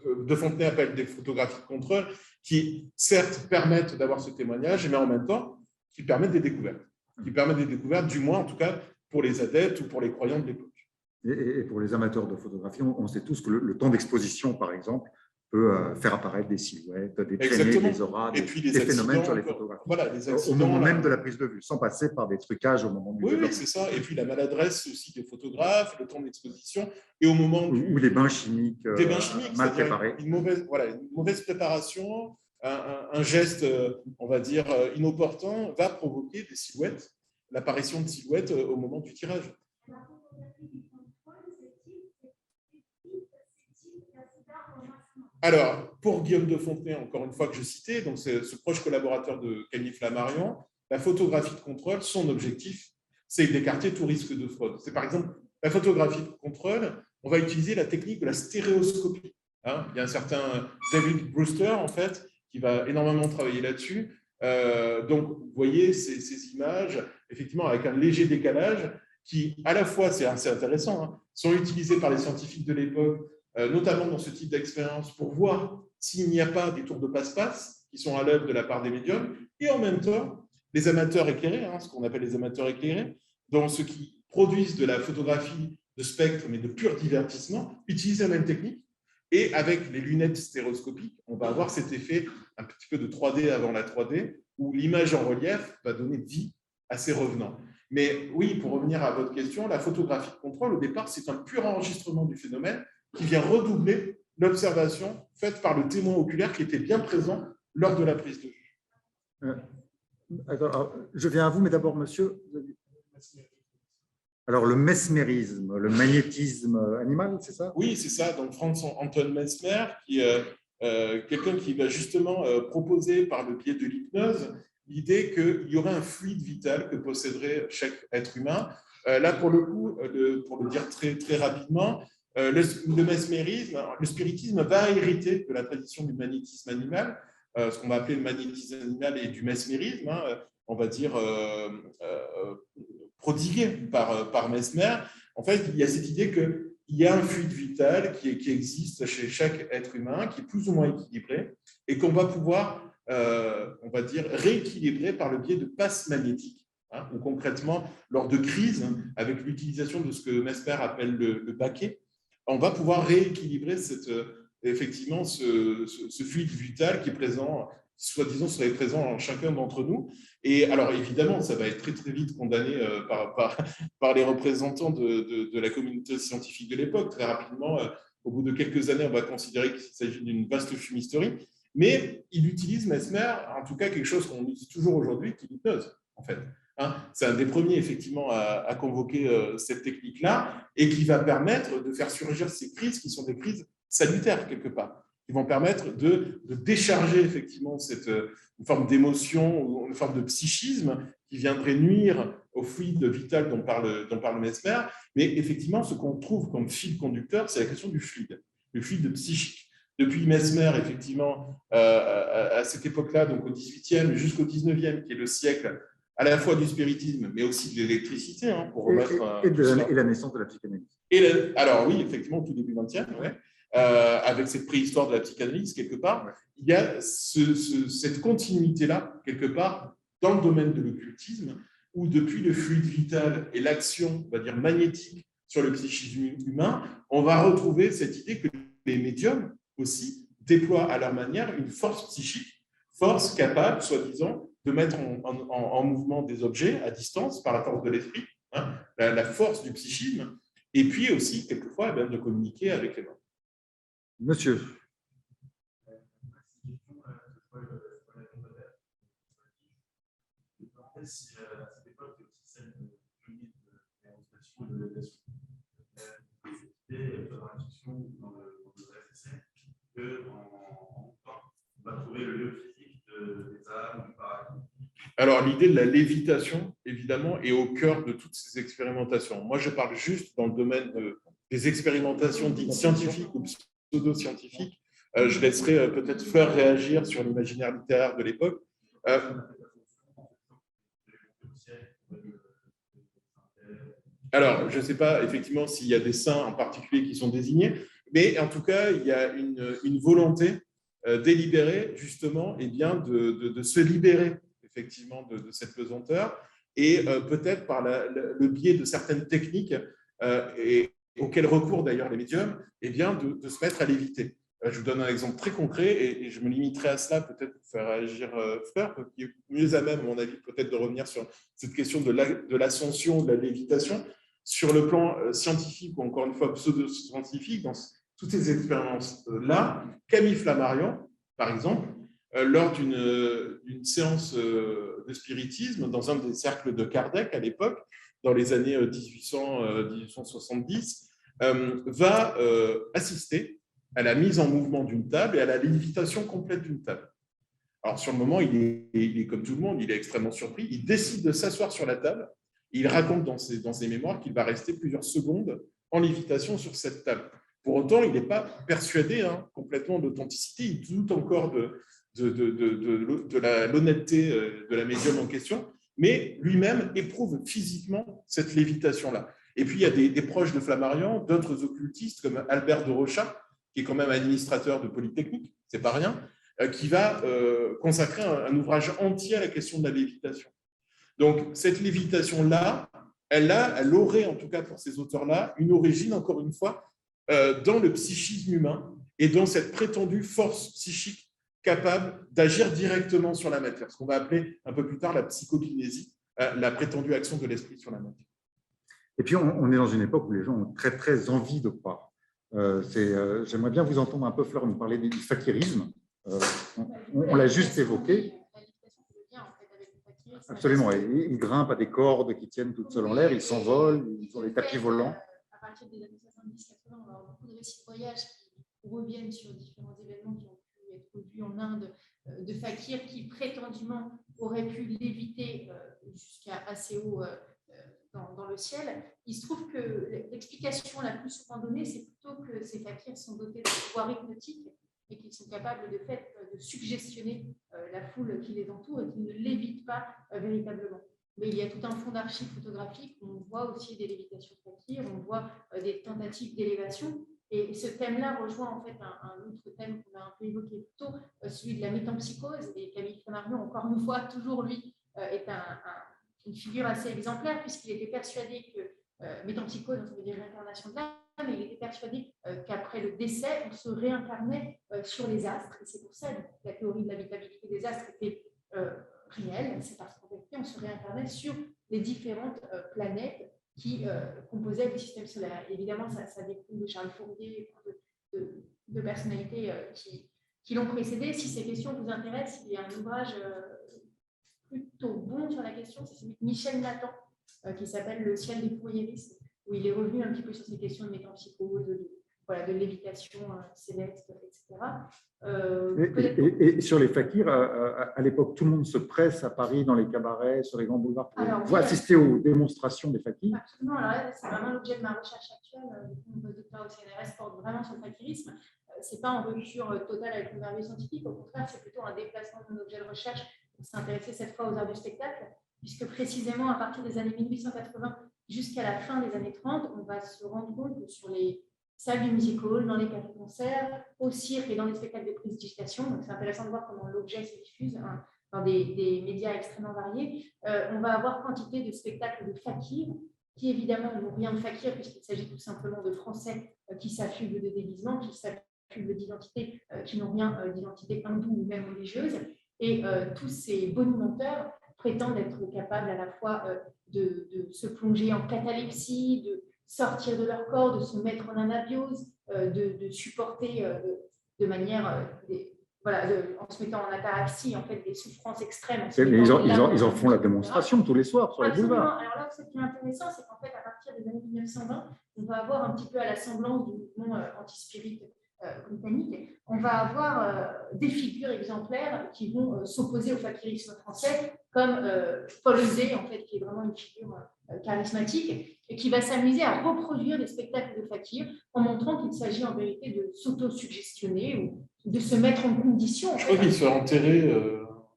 De Fontenay appelle des photographies de contrôle qui, certes, permettent d'avoir ce témoignage, mais en même temps, qui permettent des découvertes. Du moins, en tout cas, pour les adeptes ou pour les croyants de l'époque. Et pour les amateurs de photographie, on sait tous que le temps d'exposition, par exemple, peut faire apparaître des silhouettes, des traînées, des auras, des phénomènes sur les photographies. Voilà, les accidents, au moment même de la prise de vue, sans passer par des trucages au moment du développement. Oui, c'est ça. Et puis la maladresse aussi des photographes, le temps d'exposition, et au moment ou les bains chimiques, mal préparés. Une mauvaise préparation, un geste, on va dire, inopportun, va provoquer des silhouettes, l'apparition de silhouettes au moment du tirage. Alors, pour Guillaume de Fontenay, encore une fois que je citais, donc c'est ce proche collaborateur de Camille Flammarion, la photographie de contrôle, son objectif, c'est d'écarter tout risque de fraude. C'est par exemple la photographie de contrôle, on va utiliser la technique de la stéréoscopie. Il y a un certain David Brewster, en fait, qui va énormément travailler là-dessus. Donc, vous voyez ces images, effectivement, avec un léger décalage, qui, à la fois, c'est assez intéressant, sont utilisées par les scientifiques de l'époque, notamment dans ce type d'expérience, pour voir s'il n'y a pas des tours de passe-passe qui sont à l'œuvre de la part des médiums, et en même temps, les amateurs éclairés, ce qu'on appelle les amateurs éclairés, dans ceux qui produisent de la photographie de spectre, mais de pur divertissement, utilisent la même technique, et avec les lunettes stéréoscopiques, on va avoir cet effet un petit peu de 3D avant la 3D, où l'image en relief va donner vie à ces revenants. Mais oui, pour revenir à votre question, la photographie de contrôle, au départ, c'est un pur enregistrement du phénomène qui vient redoubler l'observation faite par le témoin oculaire qui était bien présent lors de la prise de vue. Alors, je viens à vous, mais d'abord, monsieur. Alors, le mesmérisme, le magnétisme animal, c'est ça? Oui, c'est ça. Donc, Franz Anton Mesmer, qui quelqu'un qui va justement proposer par le biais de l'hypnose l'idée qu'il y aurait un fluide vital que posséderait chaque être humain. Là, pour le coup, pour le dire très, très rapidement, le mesmérisme, le spiritisme va hériter de la tradition du magnétisme animal, ce qu'on va appeler le magnétisme animal et du mesmérisme, on va dire prodigué par Mesmer. En fait, il y a cette idée qu'il y a un fluide vital qui existe chez chaque être humain, qui est plus ou moins équilibré, et qu'on va pouvoir, on va dire, rééquilibrer par le biais de passes magnétiques. Ou concrètement, lors de crises, avec l'utilisation de ce que Mesmer appelle le baquet, on va pouvoir rééquilibrer effectivement ce fluide vital qui est présent, soi-disant serait présent en chacun d'entre nous. Et alors évidemment, ça va être très très vite condamné par les représentants de la communauté scientifique de l'époque. Très rapidement, au bout de quelques années, on va considérer qu'il s'agit d'une vaste fumisterie. Mais il utilise, Mesmer, en tout cas quelque chose qu'on utilise toujours aujourd'hui, qui est l'hypnose, en fait. C'est un des premiers, effectivement, à convoquer cette technique-là et qui va permettre de faire surgir ces crises qui sont des crises salutaires, quelque part, qui vont permettre de décharger, effectivement, une forme d'émotion ou une forme de psychisme qui viendrait nuire au fluide vital dont parle Mesmer. Mais effectivement, ce qu'on trouve comme fil conducteur, c'est la question du fluide psychique. Depuis Mesmer, effectivement, à cette époque-là, donc au XVIIIe jusqu'au XIXe, qui est le siècle à la fois du spiritisme, mais aussi de l'électricité, pour remettre… Et la naissance de la psychanalyse. Alors oui, effectivement, tout début 20e, avec cette préhistoire de la psychanalyse, quelque part, il y a cette continuité-là, quelque part, dans le domaine de l'occultisme, où depuis le fluide vital et l'action, on va dire, magnétique sur le psychisme humain, on va retrouver cette idée que les médiums aussi déploient à leur manière une force psychique, force capable, soi-disant, de mettre en mouvement des objets à distance par la force de l'esprit, la force du psychisme, et puis aussi, quelquefois, de communiquer avec les mains. Monsieur. Si à cette époque, celle de c'était dans la fiction ou dans le vrai essai, qu'en temps, on va trouver le lieu physique des âmes, du paradis. Alors, l'idée de la lévitation, évidemment, est au cœur de toutes ces expérimentations. Moi, je parle juste dans le domaine des expérimentations dites scientifiques ou pseudo-scientifiques, Je laisserai peut-être Fleur réagir sur l'imaginaire littéraire de l'époque. Alors, je ne sais pas effectivement s'il y a des saints en particulier qui sont désignés, mais en tout cas, il y a une volonté délibérée, justement, eh bien, de se libérer effectivement de cette pesanteur, et peut-être par le biais de certaines techniques, et auxquelles recourent d'ailleurs les médiums, eh bien, de se mettre à l'éviter. Je vous donne un exemple très concret, et je me limiterai à cela, peut-être pour faire réagir Fleur, qui est mieux à même, à mon avis, peut-être de revenir sur cette question de l'ascension, de la lévitation. Sur le plan scientifique, ou encore une fois pseudo-scientifique, dans toutes ces expériences-là, Camille Flammarion, par exemple, lors d'une séance de spiritisme dans un des cercles de Kardec à l'époque, dans les années 1870, va assister à la mise en mouvement d'une table et à la lévitation complète d'une table. Alors, sur le moment, il est comme tout le monde, il est extrêmement surpris. Il décide de s'asseoir sur la table. Il raconte dans ses mémoires qu'il va rester plusieurs secondes en lévitation sur cette table. Pour autant, il n'est pas persuadé complètement d'authenticité. Il doute encore de l'honnêteté de la médium en question, mais lui-même éprouve physiquement cette lévitation-là. Et puis, il y a des proches de Flammarion, d'autres occultistes, comme Albert de Rochat, qui est quand même administrateur de Polytechnique, c'est pas rien, qui va consacrer un ouvrage entier à la question de la lévitation. Donc, cette lévitation-là, elle aurait, en tout cas pour ces auteurs-là, une origine, encore une fois, dans le psychisme humain et dans cette prétendue force psychique capable d'agir directement sur la matière, ce qu'on va appeler un peu plus tard la psychokinésie, la prétendue action de l'esprit sur la matière. Et puis, on est dans une époque où les gens ont très, très envie de croire. J'aimerais bien vous entendre un peu, Fleur, nous parler du fakirisme. On l'a juste évoqué. Absolument, ils grimpent à des cordes qui tiennent toutes seules en l'air, ils s'envolent, ils ont des tapis volants. À partir des années 70-80, on va avoir beaucoup de récits de voyage qui reviennent sur différents événements qui ont pu être vus en Inde, de fakirs qui prétendument auraient pu léviter jusqu'à assez haut dans le ciel. Il se trouve que l'explication la plus souvent donnée, c'est plutôt que ces fakirs sont dotés de pouvoirs hypnotiques et qu'ils sont capables de fait de suggestionner la foule qui les entoure et qui ne lévitent pas véritablement. Mais il y a tout un fond d'archives photographiques où on voit aussi des lévitations de fakirs, on voit des tentatives d'élévation. Et ce thème-là rejoint en fait un autre thème qu'on a un peu évoqué plus tôt, celui de la métempsychose. Et Camille Flammarion, encore une fois, toujours lui, est une figure assez exemplaire puisqu'il était persuadé que métempsychose, ça veut dire réincarnation de l'âme, mais il était persuadé qu'après le décès, on se réincarnait sur les astres. Et c'est pour ça que la théorie de l'habitabilité des astres était réelle. C'est parce qu'en fait, on se réincarnait sur les différentes planètes qui composaient le système solaire. Et évidemment, ça découle de Charles Fourier, de personnalités qui l'ont précédé. Si ces questions vous intéressent, il y a un ouvrage plutôt bon sur la question, c'est celui de Michel Nathan, qui s'appelle Le ciel des fourriéristes, où il est revenu un petit peu sur ces questions de métempsychose, de lévitation céleste, etc. Et sur les fakirs, à l'époque, tout le monde se presse à Paris, dans les cabarets, sur les grands boulevards, pour assister aux démonstrations des fakirs. Absolument, alors là, c'est vraiment l'objet de ma recherche actuelle. Mon doctorat au CNRS porte vraiment sur le fakirisme. Ce n'est pas en rupture totale avec le merveilleux scientifique, au contraire, c'est plutôt un déplacement de mon objet de recherche pour s'intéresser cette fois aux arts du spectacle, puisque précisément à partir des années 1880 jusqu'à la fin des années 30, on va se rendre compte que sur les salles du music hall, dans les cafés-concerts, au cirque et dans les spectacles de prestidigitation, donc c'est intéressant de voir comment l'objet se diffuse dans des médias extrêmement variés, on va avoir quantité de spectacles de fakirs qui évidemment n'ont rien de fakir puisqu'il s'agit tout simplement de Français qui s'affublent de déguisements, qui s'affublent d'identités qui n'ont rien d'identité hindoue ou même religieuse. Et tous ces bonimenteurs prétendent être capables à la fois de se plonger en catalepsie, de sortir de leur corps, de se mettre en anabiose, de supporter de manière, en se mettant en ataraxie, en fait, des souffrances extrêmes. Mais ils en font la démonstration tous les soirs sur les boulevards. Alors là, ce qui est intéressant, c'est qu'en fait, à partir des années 1920, on va avoir un petit peu à la semblance du mouvement anti-spirit britannique, on va avoir des figures exemplaires qui vont s'opposer au fakirisme français, comme Paul Euzé, en fait, qui est vraiment une figure charismatique, et qui va s'amuser à reproduire des spectacles de fakir en montrant qu'il s'agit en vérité de s'auto-suggestionner ou de se mettre en condition. Je crois qu'il se fait enterrer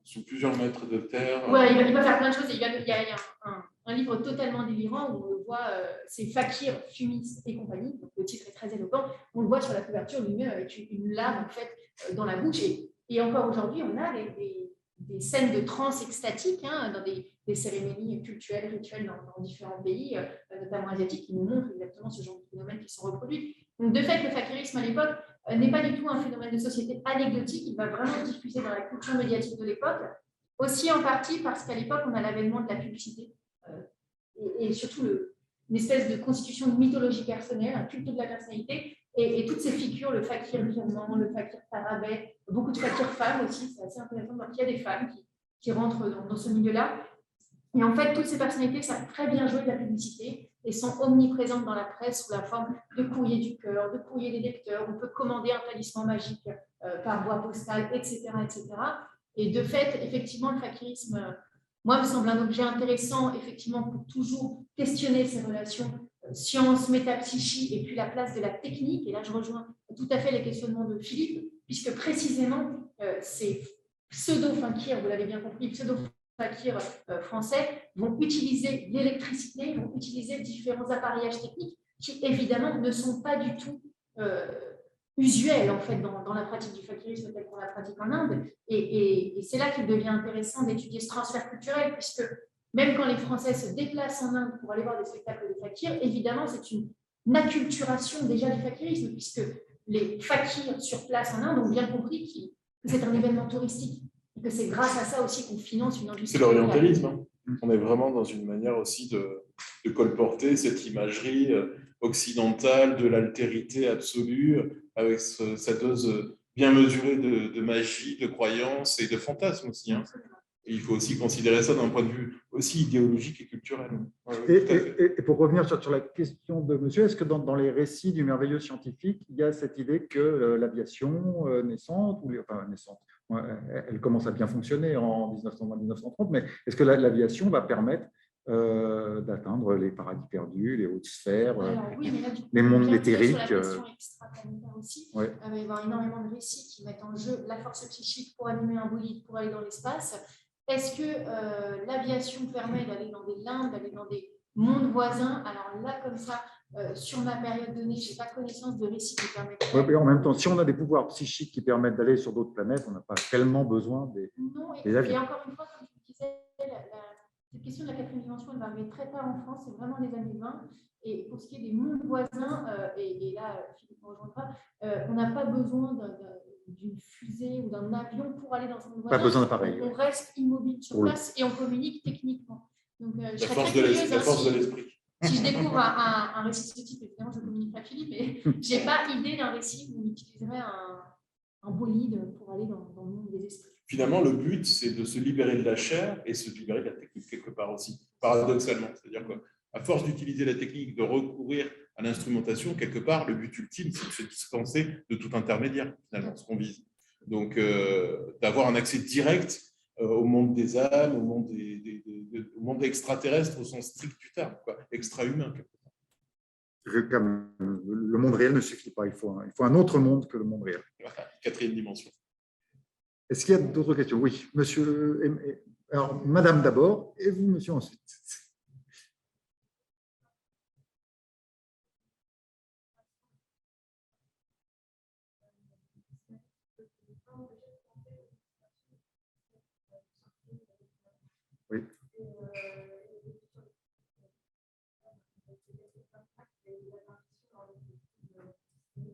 sous plusieurs mètres de terre. Ouais, il va faire plein de choses. Il y a un livre totalement délirant où on le voit, c'est Fakir, fumistes et compagnie. Donc, le titre est très éloquent. On le voit sur la couverture lui-même avec une lame en fait, dans la bouche. Et encore aujourd'hui, on a des scènes de transe extatique dans des cérémonies culturelles, rituelles dans différents pays, notamment asiatiques, qui nous montrent exactement ce genre de phénomènes qui sont reproduits. Donc, de fait, le fakirisme à l'époque n'est pas du tout un phénomène de société anecdotique. Il va vraiment diffuser dans la culture médiatique de l'époque. Aussi en partie parce qu'à l'époque, on a l'avènement de la publicité et surtout une espèce de constitution de mythologie personnelle, un culte de la personnalité et toutes ces figures, le fakir birman, le fakir tarabais, beaucoup de fakirs femmes aussi, c'est assez intéressant. Donc il y a des femmes qui rentrent dans ce milieu-là. Et en fait, toutes ces personnalités savent très bien jouer de la publicité et sont omniprésentes dans la presse sous la forme de courrier du cœur, de courrier des lecteurs. On peut commander un talisman magique par voie postale, etc., etc. Et de fait, effectivement, le fakirisme, moi, me semble un objet intéressant, effectivement, pour toujours questionner ces relations science, métapsychie et puis la place de la technique. Et là, je rejoins tout à fait les questionnements de Philippe, puisque précisément, ces pseudo-fakirs, vous l'avez bien compris, pseudo-fakirs français vont utiliser l'électricité, vont utiliser différents appareillages techniques qui, évidemment, ne sont pas du tout usuel en fait dans la pratique du fakirisme telle qu'on la pratique en Inde et c'est là qu'il devient intéressant d'étudier ce transfert culturel puisque même quand les Français se déplacent en Inde pour aller voir des spectacles de fakir, évidemment c'est une acculturation déjà du fakirisme puisque les fakirs sur place en Inde ont bien compris que c'est un événement touristique et que c'est grâce à ça aussi qu'on finance une industrie. C'est l'orientalisme, hein. On est vraiment dans une manière aussi de colporter cette imagerie occidentale de l'altérité absolue avec sa dose bien mesurée de magie, de croyance et de fantasme aussi. Hein. Et il faut aussi considérer ça d'un point de vue aussi idéologique et culturel. Et pour revenir sur la question de monsieur, est-ce que dans les récits du merveilleux scientifique, il y a cette idée que l'aviation naissante, elle commence à bien fonctionner en 1920-1930, mais est-ce que l'aviation va permettre d'atteindre les paradis perdus, les hautes sphères, oui, mais là, les mondes éthériques sur la question extraplanétaire aussi, il va y avoir énormément de récits qui mettent en jeu la force psychique pour animer un bolide, pour aller dans l'espace. Est-ce que l'aviation permet d'aller dans des limbes, d'aller dans des mondes voisins? Alors là, comme ça, sur ma période donnée, je n'ai pas connaissance de récits qui permettent… Oui, en même temps, si on a des pouvoirs psychiques qui permettent d'aller sur d'autres planètes, on n'a pas tellement besoin des avions. Et encore une fois, comme je vous disais, cette question de la quatrième dimension, elle va arriver très tard en France, c'est vraiment les années 20. Et pour ce qui est des mondes voisins, et là, Philippe me rejoindra, on n'a pas besoin d'une fusée ou d'un avion pour aller dans un monde voisin. Pas besoin d'appareil. On reste immobile sur place et on communique techniquement. Donc, la force de l'esprit. Si je découvre un récit de ce type, évidemment, je communique à Philippe, mais je n'ai pas idée d'un récit où on utiliserait un bolide pour aller dans le monde des esprits. Finalement, le but, c'est de se libérer de la chair et se libérer de la technique quelque part aussi, paradoxalement. C'est-à-dire qu'à force d'utiliser la technique, de recourir à l'instrumentation, quelque part, le but ultime, c'est de se dispenser de tout intermédiaire, finalement, ce qu'on vise. Donc, d'avoir un accès direct au monde des âmes, au monde extraterrestre au sens strict du terme, extra-humain. Le monde réel ne suffit pas, il faut un autre monde que le monde réel. Voilà, quatrième dimension. Est-ce qu'il y a d'autres questions? Oui, monsieur. Alors, madame d'abord, et vous, monsieur, ensuite. Oui.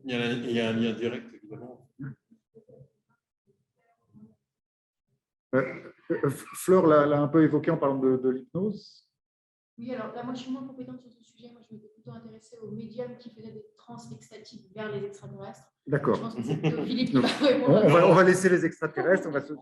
Il y a un lien direct, évidemment. Fleur l'a un peu évoqué en parlant de l'hypnose. Oui, alors là, moi, je suis moins compétente sur ce sujet. Moi, je m'étais plutôt intéressée aux médiums qui faisaient des trans extatiques vers les extraterrestres. D'accord. Je pense que c'est plutôt Philippe qui va on va laisser les extraterrestres, on va se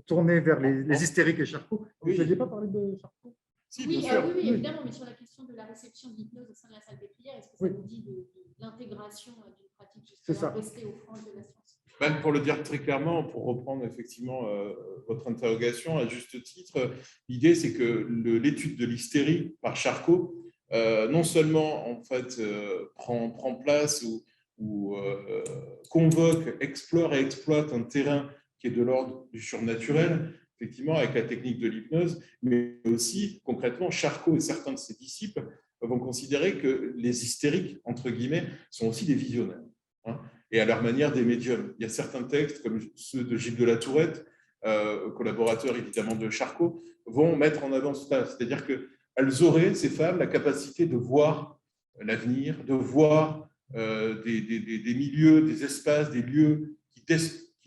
tourner vers les hystériques et Charcot. Vous n'aviez pas parlé de Charcot? Si, oui, bien sûr. oui, évidemment, mais sur la question de la réception de l'hypnose au sein de la salle des prières, est-ce que ça vous dit de l'intégration d'une pratique justement restée aux franges de la science? Pour le dire très clairement, pour reprendre effectivement votre interrogation à juste titre, l'idée c'est que l'étude de l'hystérie par Charcot non seulement en fait prend place ou convoque, explore et exploite un terrain qui est de l'ordre du surnaturel, effectivement avec la technique de l'hypnose, mais aussi concrètement Charcot et certains de ses disciples vont considérer que les hystériques entre guillemets sont aussi des visionnaires. Hein, et à leur manière des médiums. Il y a certains textes, comme ceux de Gilles de la Tourette, collaborateur évidemment de Charcot, vont mettre en avant cela. C'est-à-dire qu'elles auraient, ces femmes, la capacité de voir l'avenir, de voir des milieux, des espaces, des lieux qui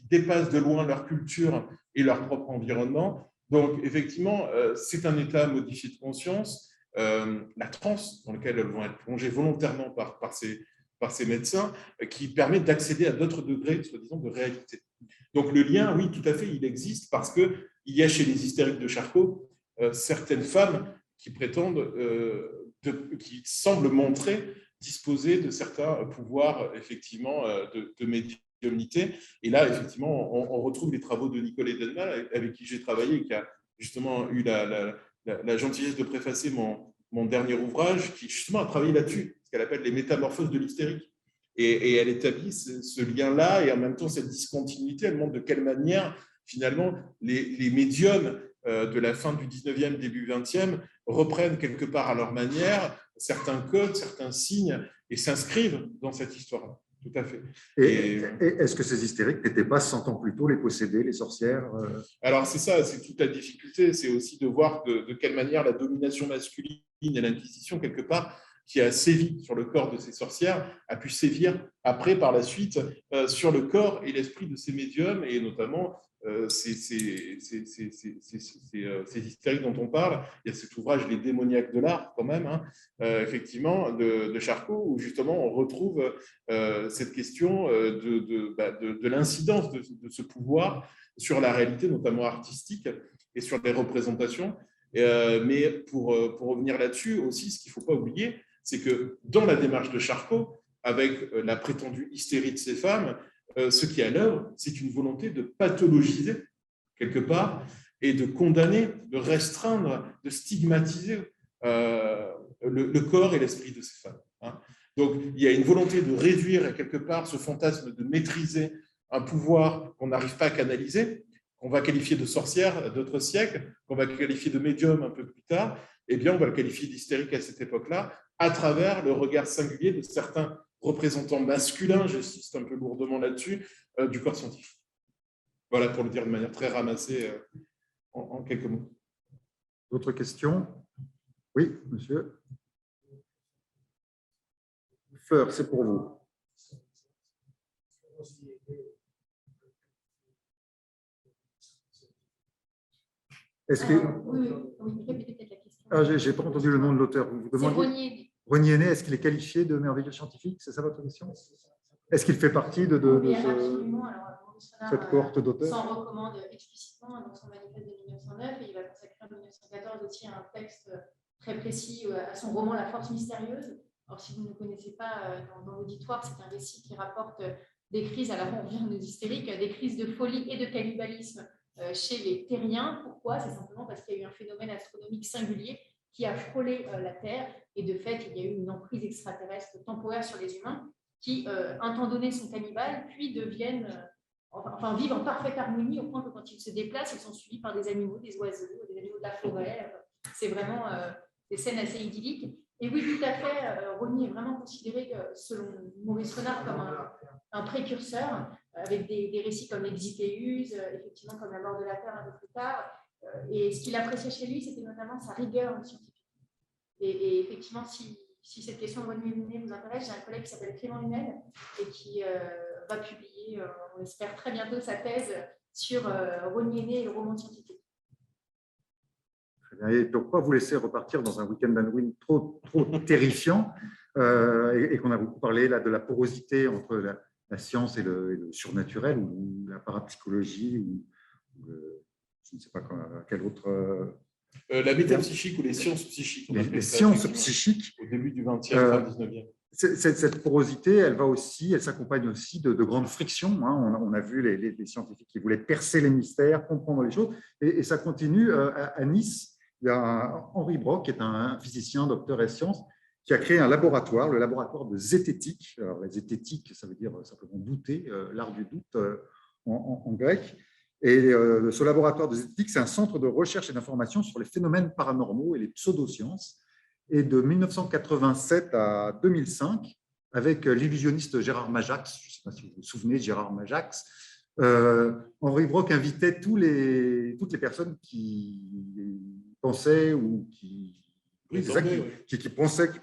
dépassent de loin leur culture et leur propre environnement. Donc, effectivement, c'est un état modifié de conscience. La transe dans laquelle elles vont être plongées volontairement par ces médecins, qui permet d'accéder à d'autres degrés, soi-disant, de réalité. Donc le lien, oui, tout à fait, il existe parce qu'il y a chez les hystériques de Charcot certaines femmes qui prétendent, qui semblent montrer disposer de certains pouvoirs, effectivement, de médiumnité. Et là, effectivement, on retrouve les travaux de Nicole Edelman, avec qui j'ai travaillé, et qui a justement eu la gentillesse de préfacer mon dernier ouvrage, qui justement a travaillé là-dessus, ce qu'elle appelle les métamorphoses de l'hystérique. Et elle établit ce lien-là et en même temps cette discontinuité. Elle montre de quelle manière, finalement, les médiums de la fin du 19e, début 20e, reprennent quelque part à leur manière certains codes, certains signes et s'inscrivent dans cette histoire-là. Tout à fait. Et est-ce que ces hystériques n'étaient pas 100 ans plus tôt les possédés, les sorcières? Alors, c'est ça, c'est toute la difficulté. C'est aussi de voir de quelle manière la domination masculine et l'Inquisition, quelque part, qui a sévi sur le corps de ces sorcières, a pu sévir après, par la suite, sur le corps et l'esprit de ces médiums, et notamment ces hystériques dont on parle. Il y a cet ouvrage « Les démoniaques de l'art », quand même, hein, effectivement, de Charcot, où justement on retrouve cette question de l'incidence de ce pouvoir sur la réalité, notamment artistique, et sur les représentations. Mais pour revenir là-dessus aussi, ce qu'il ne faut pas oublier, c'est que dans la démarche de Charcot, avec la prétendue hystérie de ces femmes, ce qui est à l'œuvre, c'est une volonté de pathologiser, quelque part, et de condamner, de restreindre, de stigmatiser le corps et l'esprit de ces femmes. Hein. Donc, il y a une volonté de réduire, quelque part, ce fantasme de maîtriser un pouvoir qu'on n'arrive pas à canaliser, qu'on va qualifier de sorcière d'autres siècles, qu'on va qualifier de médium un peu plus tard, eh bien, on va le qualifier d'hystérique à cette époque-là, à travers le regard singulier de certains représentants masculins, j'insiste un peu lourdement là-dessus, du corps scientifique. Voilà, pour le dire de manière très ramassée en quelques mots. D'autres questions? Oui, monsieur. Fleur, c'est pour vous. Est-ce que... Oui, répétez peut-être la question. Ah, je n'ai pas entendu le nom de l'auteur. Vous demandez... Rognier. Rognier, est-ce qu'il est qualifié de merveilleux scientifique? C'est ça votre question? Est-ce qu'il fait partie de cette cohorte d'auteurs? S'en recommande explicitement dans son manifeste de 1909 et il va consacrer en 1914 aussi un texte très précis à son roman La Force mystérieuse. Alors, si vous ne connaissez pas dans l'auditoire, c'est un récit qui rapporte des crises, alors on revient aux hystériques, des crises de folie et de cannibalisme chez les terriens. Pourquoi? C'est simplement parce qu'il y a eu un phénomène astronomique singulier qui a frôlé la Terre et de fait, il y a eu une emprise extraterrestre temporaire sur les humains qui, un temps donné, sont cannibales, puis deviennent, vivent en parfaite harmonie au point que quand ils se déplacent, ils sont suivis par des animaux, des oiseaux, des animaux de la forêt. C'est vraiment des scènes assez idylliques. Et oui, tout à fait, Rognier est vraiment considéré, selon Maurice Renard, comme un précurseur, avec des récits comme l'Exithéus, effectivement comme la mort de la Terre un peu plus tard. Et ce qu'il appréciait chez lui, c'était notamment sa rigueur scientifique. Et effectivement, si cette question de Rognier vous intéresse, j'ai un collègue qui s'appelle Clément Lunel et qui va publier, on espère très bientôt, sa thèse sur Rognier et le roman scientifique. Et donc, pas vous laisser repartir dans un week-end d'Halloween trop terrifiant et qu'on a beaucoup parlé là, de la porosité entre la science et le surnaturel ou la parapsychologie ou je ne sais pas quel autre La métapsychique ou les sciences psychiques. Les sciences psychiques. Au début du 20e, fin 19e. Cette porosité, elle s'accompagne aussi de grandes frictions. Hein. On a vu les scientifiques qui voulaient percer les mystères, comprendre les choses, et ça continue. À Nice, il y a Henri Brock, qui est un physicien, docteur et sciences, qui a créé un laboratoire, le laboratoire de zététique. Alors, la zététique, ça veut dire simplement douter, l'art du doute en grec. Et ce laboratoire de zététique, c'est un centre de recherche et d'information sur les phénomènes paranormaux et les pseudosciences. Et de 1987 à 2005, avec l'illusionniste Gérard Majax, je ne sais pas si vous vous souvenez de Gérard Majax, Henri Brock invitait toutes les personnes qui pensaient ou qui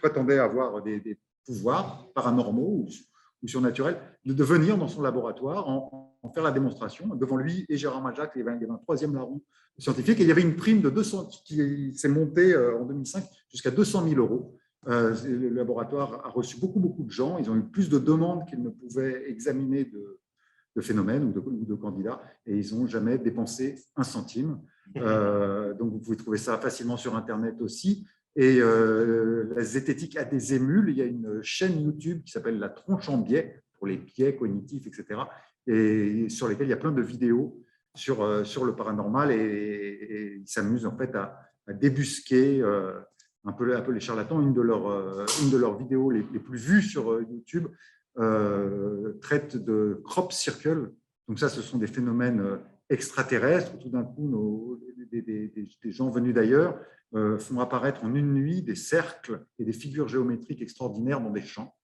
prétendaient avoir des pouvoirs paranormaux ou surnaturels, de venir dans son laboratoire en faire la démonstration. Devant lui et Gérard Majax, il y avait un troisième larron scientifique, et il y avait une prime de 200 qui s'est montée en 2005 jusqu'à 200 000 euros. Le laboratoire a reçu beaucoup de gens. Ils ont eu plus de demandes qu'ils ne pouvaient examiner de phénomènes ou de candidats, et ils n'ont jamais dépensé un centime. Donc, vous pouvez trouver ça facilement sur Internet aussi. Et la zététique a des émules. Il y a une chaîne YouTube qui s'appelle La Tronche en biais, pour les biais cognitifs, etc., et sur lesquels il y a plein de vidéos sur le paranormal, et ils s'amusent en fait à débusquer un peu les charlatans. Une de leurs vidéos les plus vues sur YouTube traite de crop circle. Donc ça, ce sont des phénomènes extraterrestres. Tout d'un coup, des gens venus d'ailleurs font apparaître en une nuit des cercles et des figures géométriques extraordinaires dans des champs.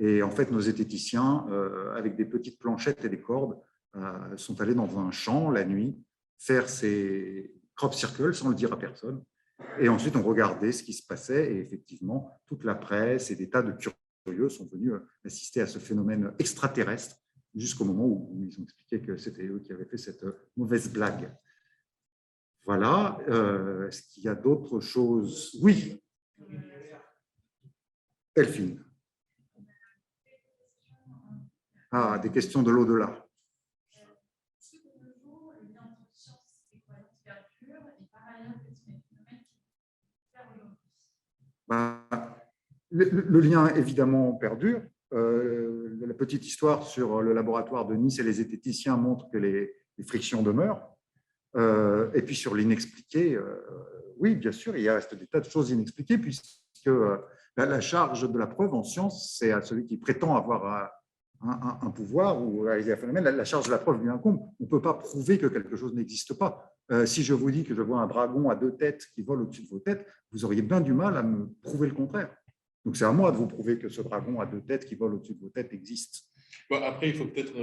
Et en fait, nos zététiciens, avec des petites planchettes et des cordes, sont allés dans un champ la nuit faire ces crop circles sans le dire à personne. Et ensuite, on regardait ce qui se passait, et effectivement, toute la presse et des tas de curieux sont venus assister à ce phénomène extraterrestre jusqu'au moment où ils ont expliqué que c'était eux qui avaient fait cette mauvaise blague. Voilà. Est-ce qu'il y a d'autres choses? Oui. Delphine. Ah, des questions de l'au-delà. Le lien, évidemment, perdure. La petite histoire sur le laboratoire de Nice et les zététiciens montre que les frictions demeurent. Et puis sur l'inexpliqué, oui, bien sûr, il reste des tas de choses inexpliquées, puisque la charge de la preuve en science, c'est à celui qui prétend avoir un pouvoir ou réaliser un phénomène. La charge de la preuve lui incombe. On ne peut pas prouver que quelque chose n'existe pas. Si je vous dis que je vois un dragon à 2 têtes qui vole au-dessus de vos têtes, vous auriez bien du mal à me prouver le contraire. Donc c'est à moi de vous prouver que ce dragon à 2 têtes qui vole au-dessus de vos têtes existe. Bon, après, il faut peut-être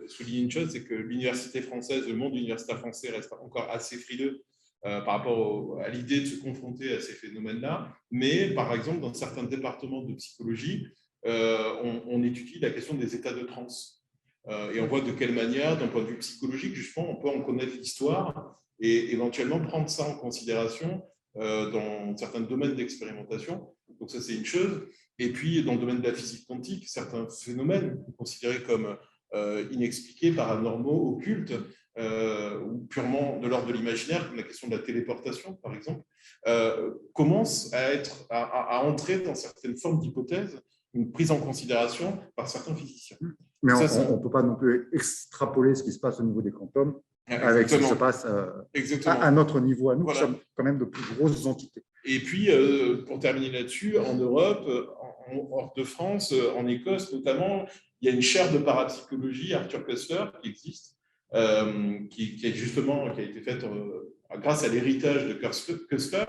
souligner une chose, c'est que l'université française, le monde universitaire français reste encore assez frileux par rapport à l'idée de se confronter à ces phénomènes-là. Mais par exemple, dans certains départements de psychologie, on étudie la question des états de transe. Et on voit de quelle manière, d'un point de vue psychologique, justement, on peut en connaître l'histoire et éventuellement prendre ça en considération dans certains domaines d'expérimentation. Donc ça, c'est une chose. Et puis, dans le domaine de la physique quantique, certains phénomènes considérés comme inexpliqués, paranormaux, occultes, ou purement de l'ordre de l'imaginaire, comme la question de la téléportation, par exemple, commencent à entrer dans certaines formes d'hypothèses, une prise en considération par certains physiciens. Mais on ne peut pas non plus extrapoler ce qui se passe au niveau des quantum avec ce qui se passe à notre niveau, à nous, voilà. Qui sommes quand même de plus grosses entités. Et puis, pour terminer là-dessus, en Europe, hors de France, en Écosse notamment, il y a une chaire de parapsychologie, Arthur Koestler, qui existe, qui a été faite grâce à l'héritage de Koestler,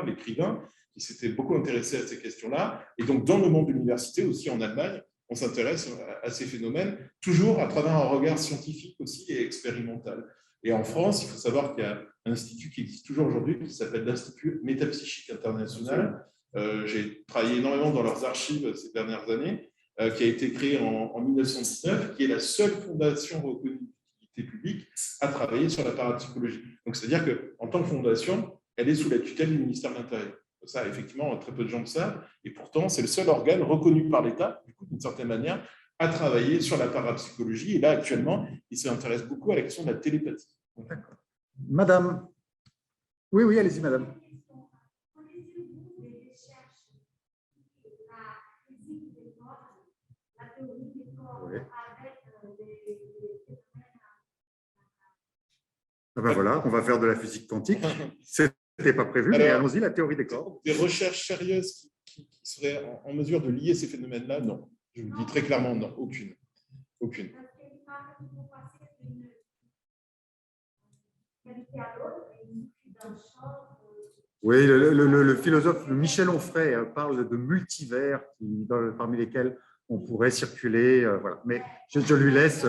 l'écrivain, qui s'était beaucoup intéressé à ces questions-là. Et donc, dans le monde de l'université, aussi en Allemagne, on s'intéresse à ces phénomènes, toujours à travers un regard scientifique aussi et expérimental. Et en France, il faut savoir qu'il y a un institut qui existe toujours aujourd'hui, qui s'appelle l'Institut Métapsychique International. J'ai travaillé énormément dans leurs archives ces dernières années, qui a été créé en 1919, qui est la seule fondation reconnue d'utilité publique à travailler sur la parapsychologie. Donc, c'est-à-dire qu'en tant que fondation, elle est sous la tutelle du ministère de l'Intérieur. Ça, effectivement, très peu de gens le savent. Et pourtant, c'est le seul organe reconnu par l'État, du coup, d'une certaine manière, à travailler sur la parapsychologie. Et là, actuellement, il s'intéresse beaucoup à la question de la télépathie. Madame, Oui, oui, allez-y, madame. Connaissez-vous des recherches sur la physique des corps, la théorie des corps, Oui. avec des phénomènes? Ah ben voilà, on va faire de la physique quantique. C'était pas prévu, mais allons-y, la théorie des cordes. Des recherches sérieuses qui seraient en mesure de lier ces phénomènes-là, non. Je vous le dis très clairement, non, aucune. Aucune. Parce qu'il parle qu'il faut passer d'une qualité à l'autre et il suffit d'un champ. Oui, le philosophe Michel Onfray parle de multivers parmi lesquels on pourrait circuler. Voilà. Mais je lui laisse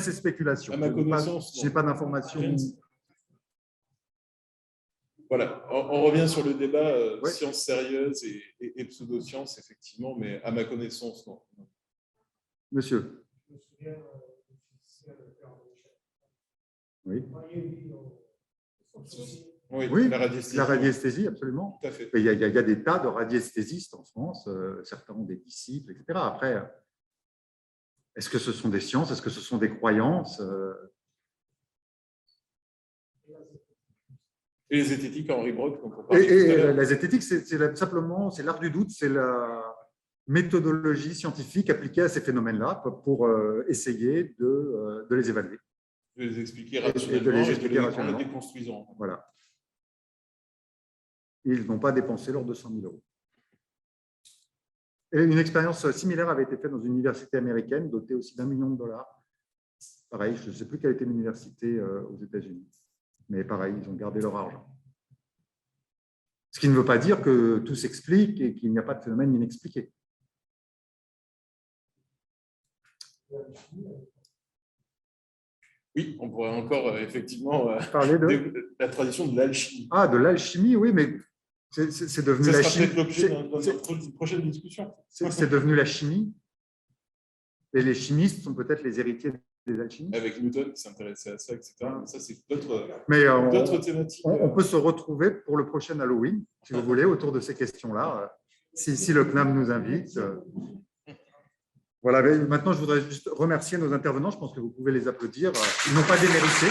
ses spéculations. À ma connaissance, je n'ai pas d'informations. Voilà, on revient sur le débat Ouais. sciences sérieuses et pseudosciences, effectivement, mais à ma connaissance, non. Monsieur. Je me souviens du physicien de Pierre Michel. Oui. Oui, la radiesthésie. La radiesthésie, absolument. Tout à fait. Il y a des tas de radiesthésistes en France, certains ont des disciples, etc. Après, est-ce que ce sont des sciences? Est-ce que ce sont des croyances? Et les zététiques, Henri Brock, dont on Et parlait tout à l'heure. la zététique, c'est simplement l'art du doute, c'est la méthodologie scientifique appliquée à ces phénomènes-là pour essayer de les évaluer. De les expliquer Et rationnellement de les expliquer en rationnellement. les déconstruisant. Voilà. Ils n'ont pas dépensé leurs 200 000 €. Et une expérience similaire avait été faite dans une université américaine, dotée aussi d'1 million de dollars. Pareil, je ne sais plus quelle était l'université aux États-Unis. Mais pareil, ils ont gardé leur argent. Ce qui ne veut pas dire que tout s'explique et qu'il n'y a pas de phénomène inexpliqué. Oui, on pourrait encore effectivement Parler de la tradition de l'alchimie. Ah, de l'alchimie, oui, mais c'est devenu Ça la sera chimie. peut-être l'objet d'une prochaine discussion. C'est devenu la chimie. Et les chimistes sont peut-être les héritiers des alchimistes. Avec Newton qui s'intéressait à ça, etc. Mais ça, c'est Mais d'autres thématiques. on peut se retrouver pour le prochain Halloween, si vous voulez, autour de ces questions-là, si le CNAM nous invite. Voilà, mais maintenant, je voudrais juste remercier nos intervenants. Je pense que vous pouvez les applaudir. Ils n'ont pas démérité.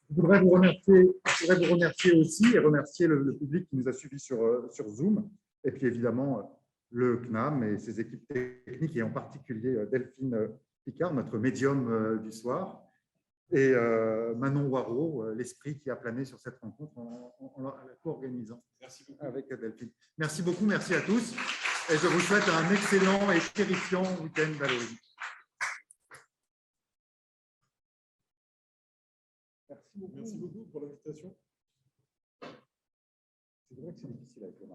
Je voudrais vous remercier aussi et remercier le public qui nous a suivis sur Zoom. Et puis, évidemment, le CNAM et ses équipes techniques, et en particulier Delphine Picard, notre médium du soir, et Manon Waro, l'esprit qui a plané sur cette rencontre en la co-organisant avec Delphine. Merci beaucoup, merci à tous. Et je vous souhaite un excellent et terrifiant week-end d'Halloween. Merci beaucoup pour l'invitation. C'est vrai que c'est difficile avec le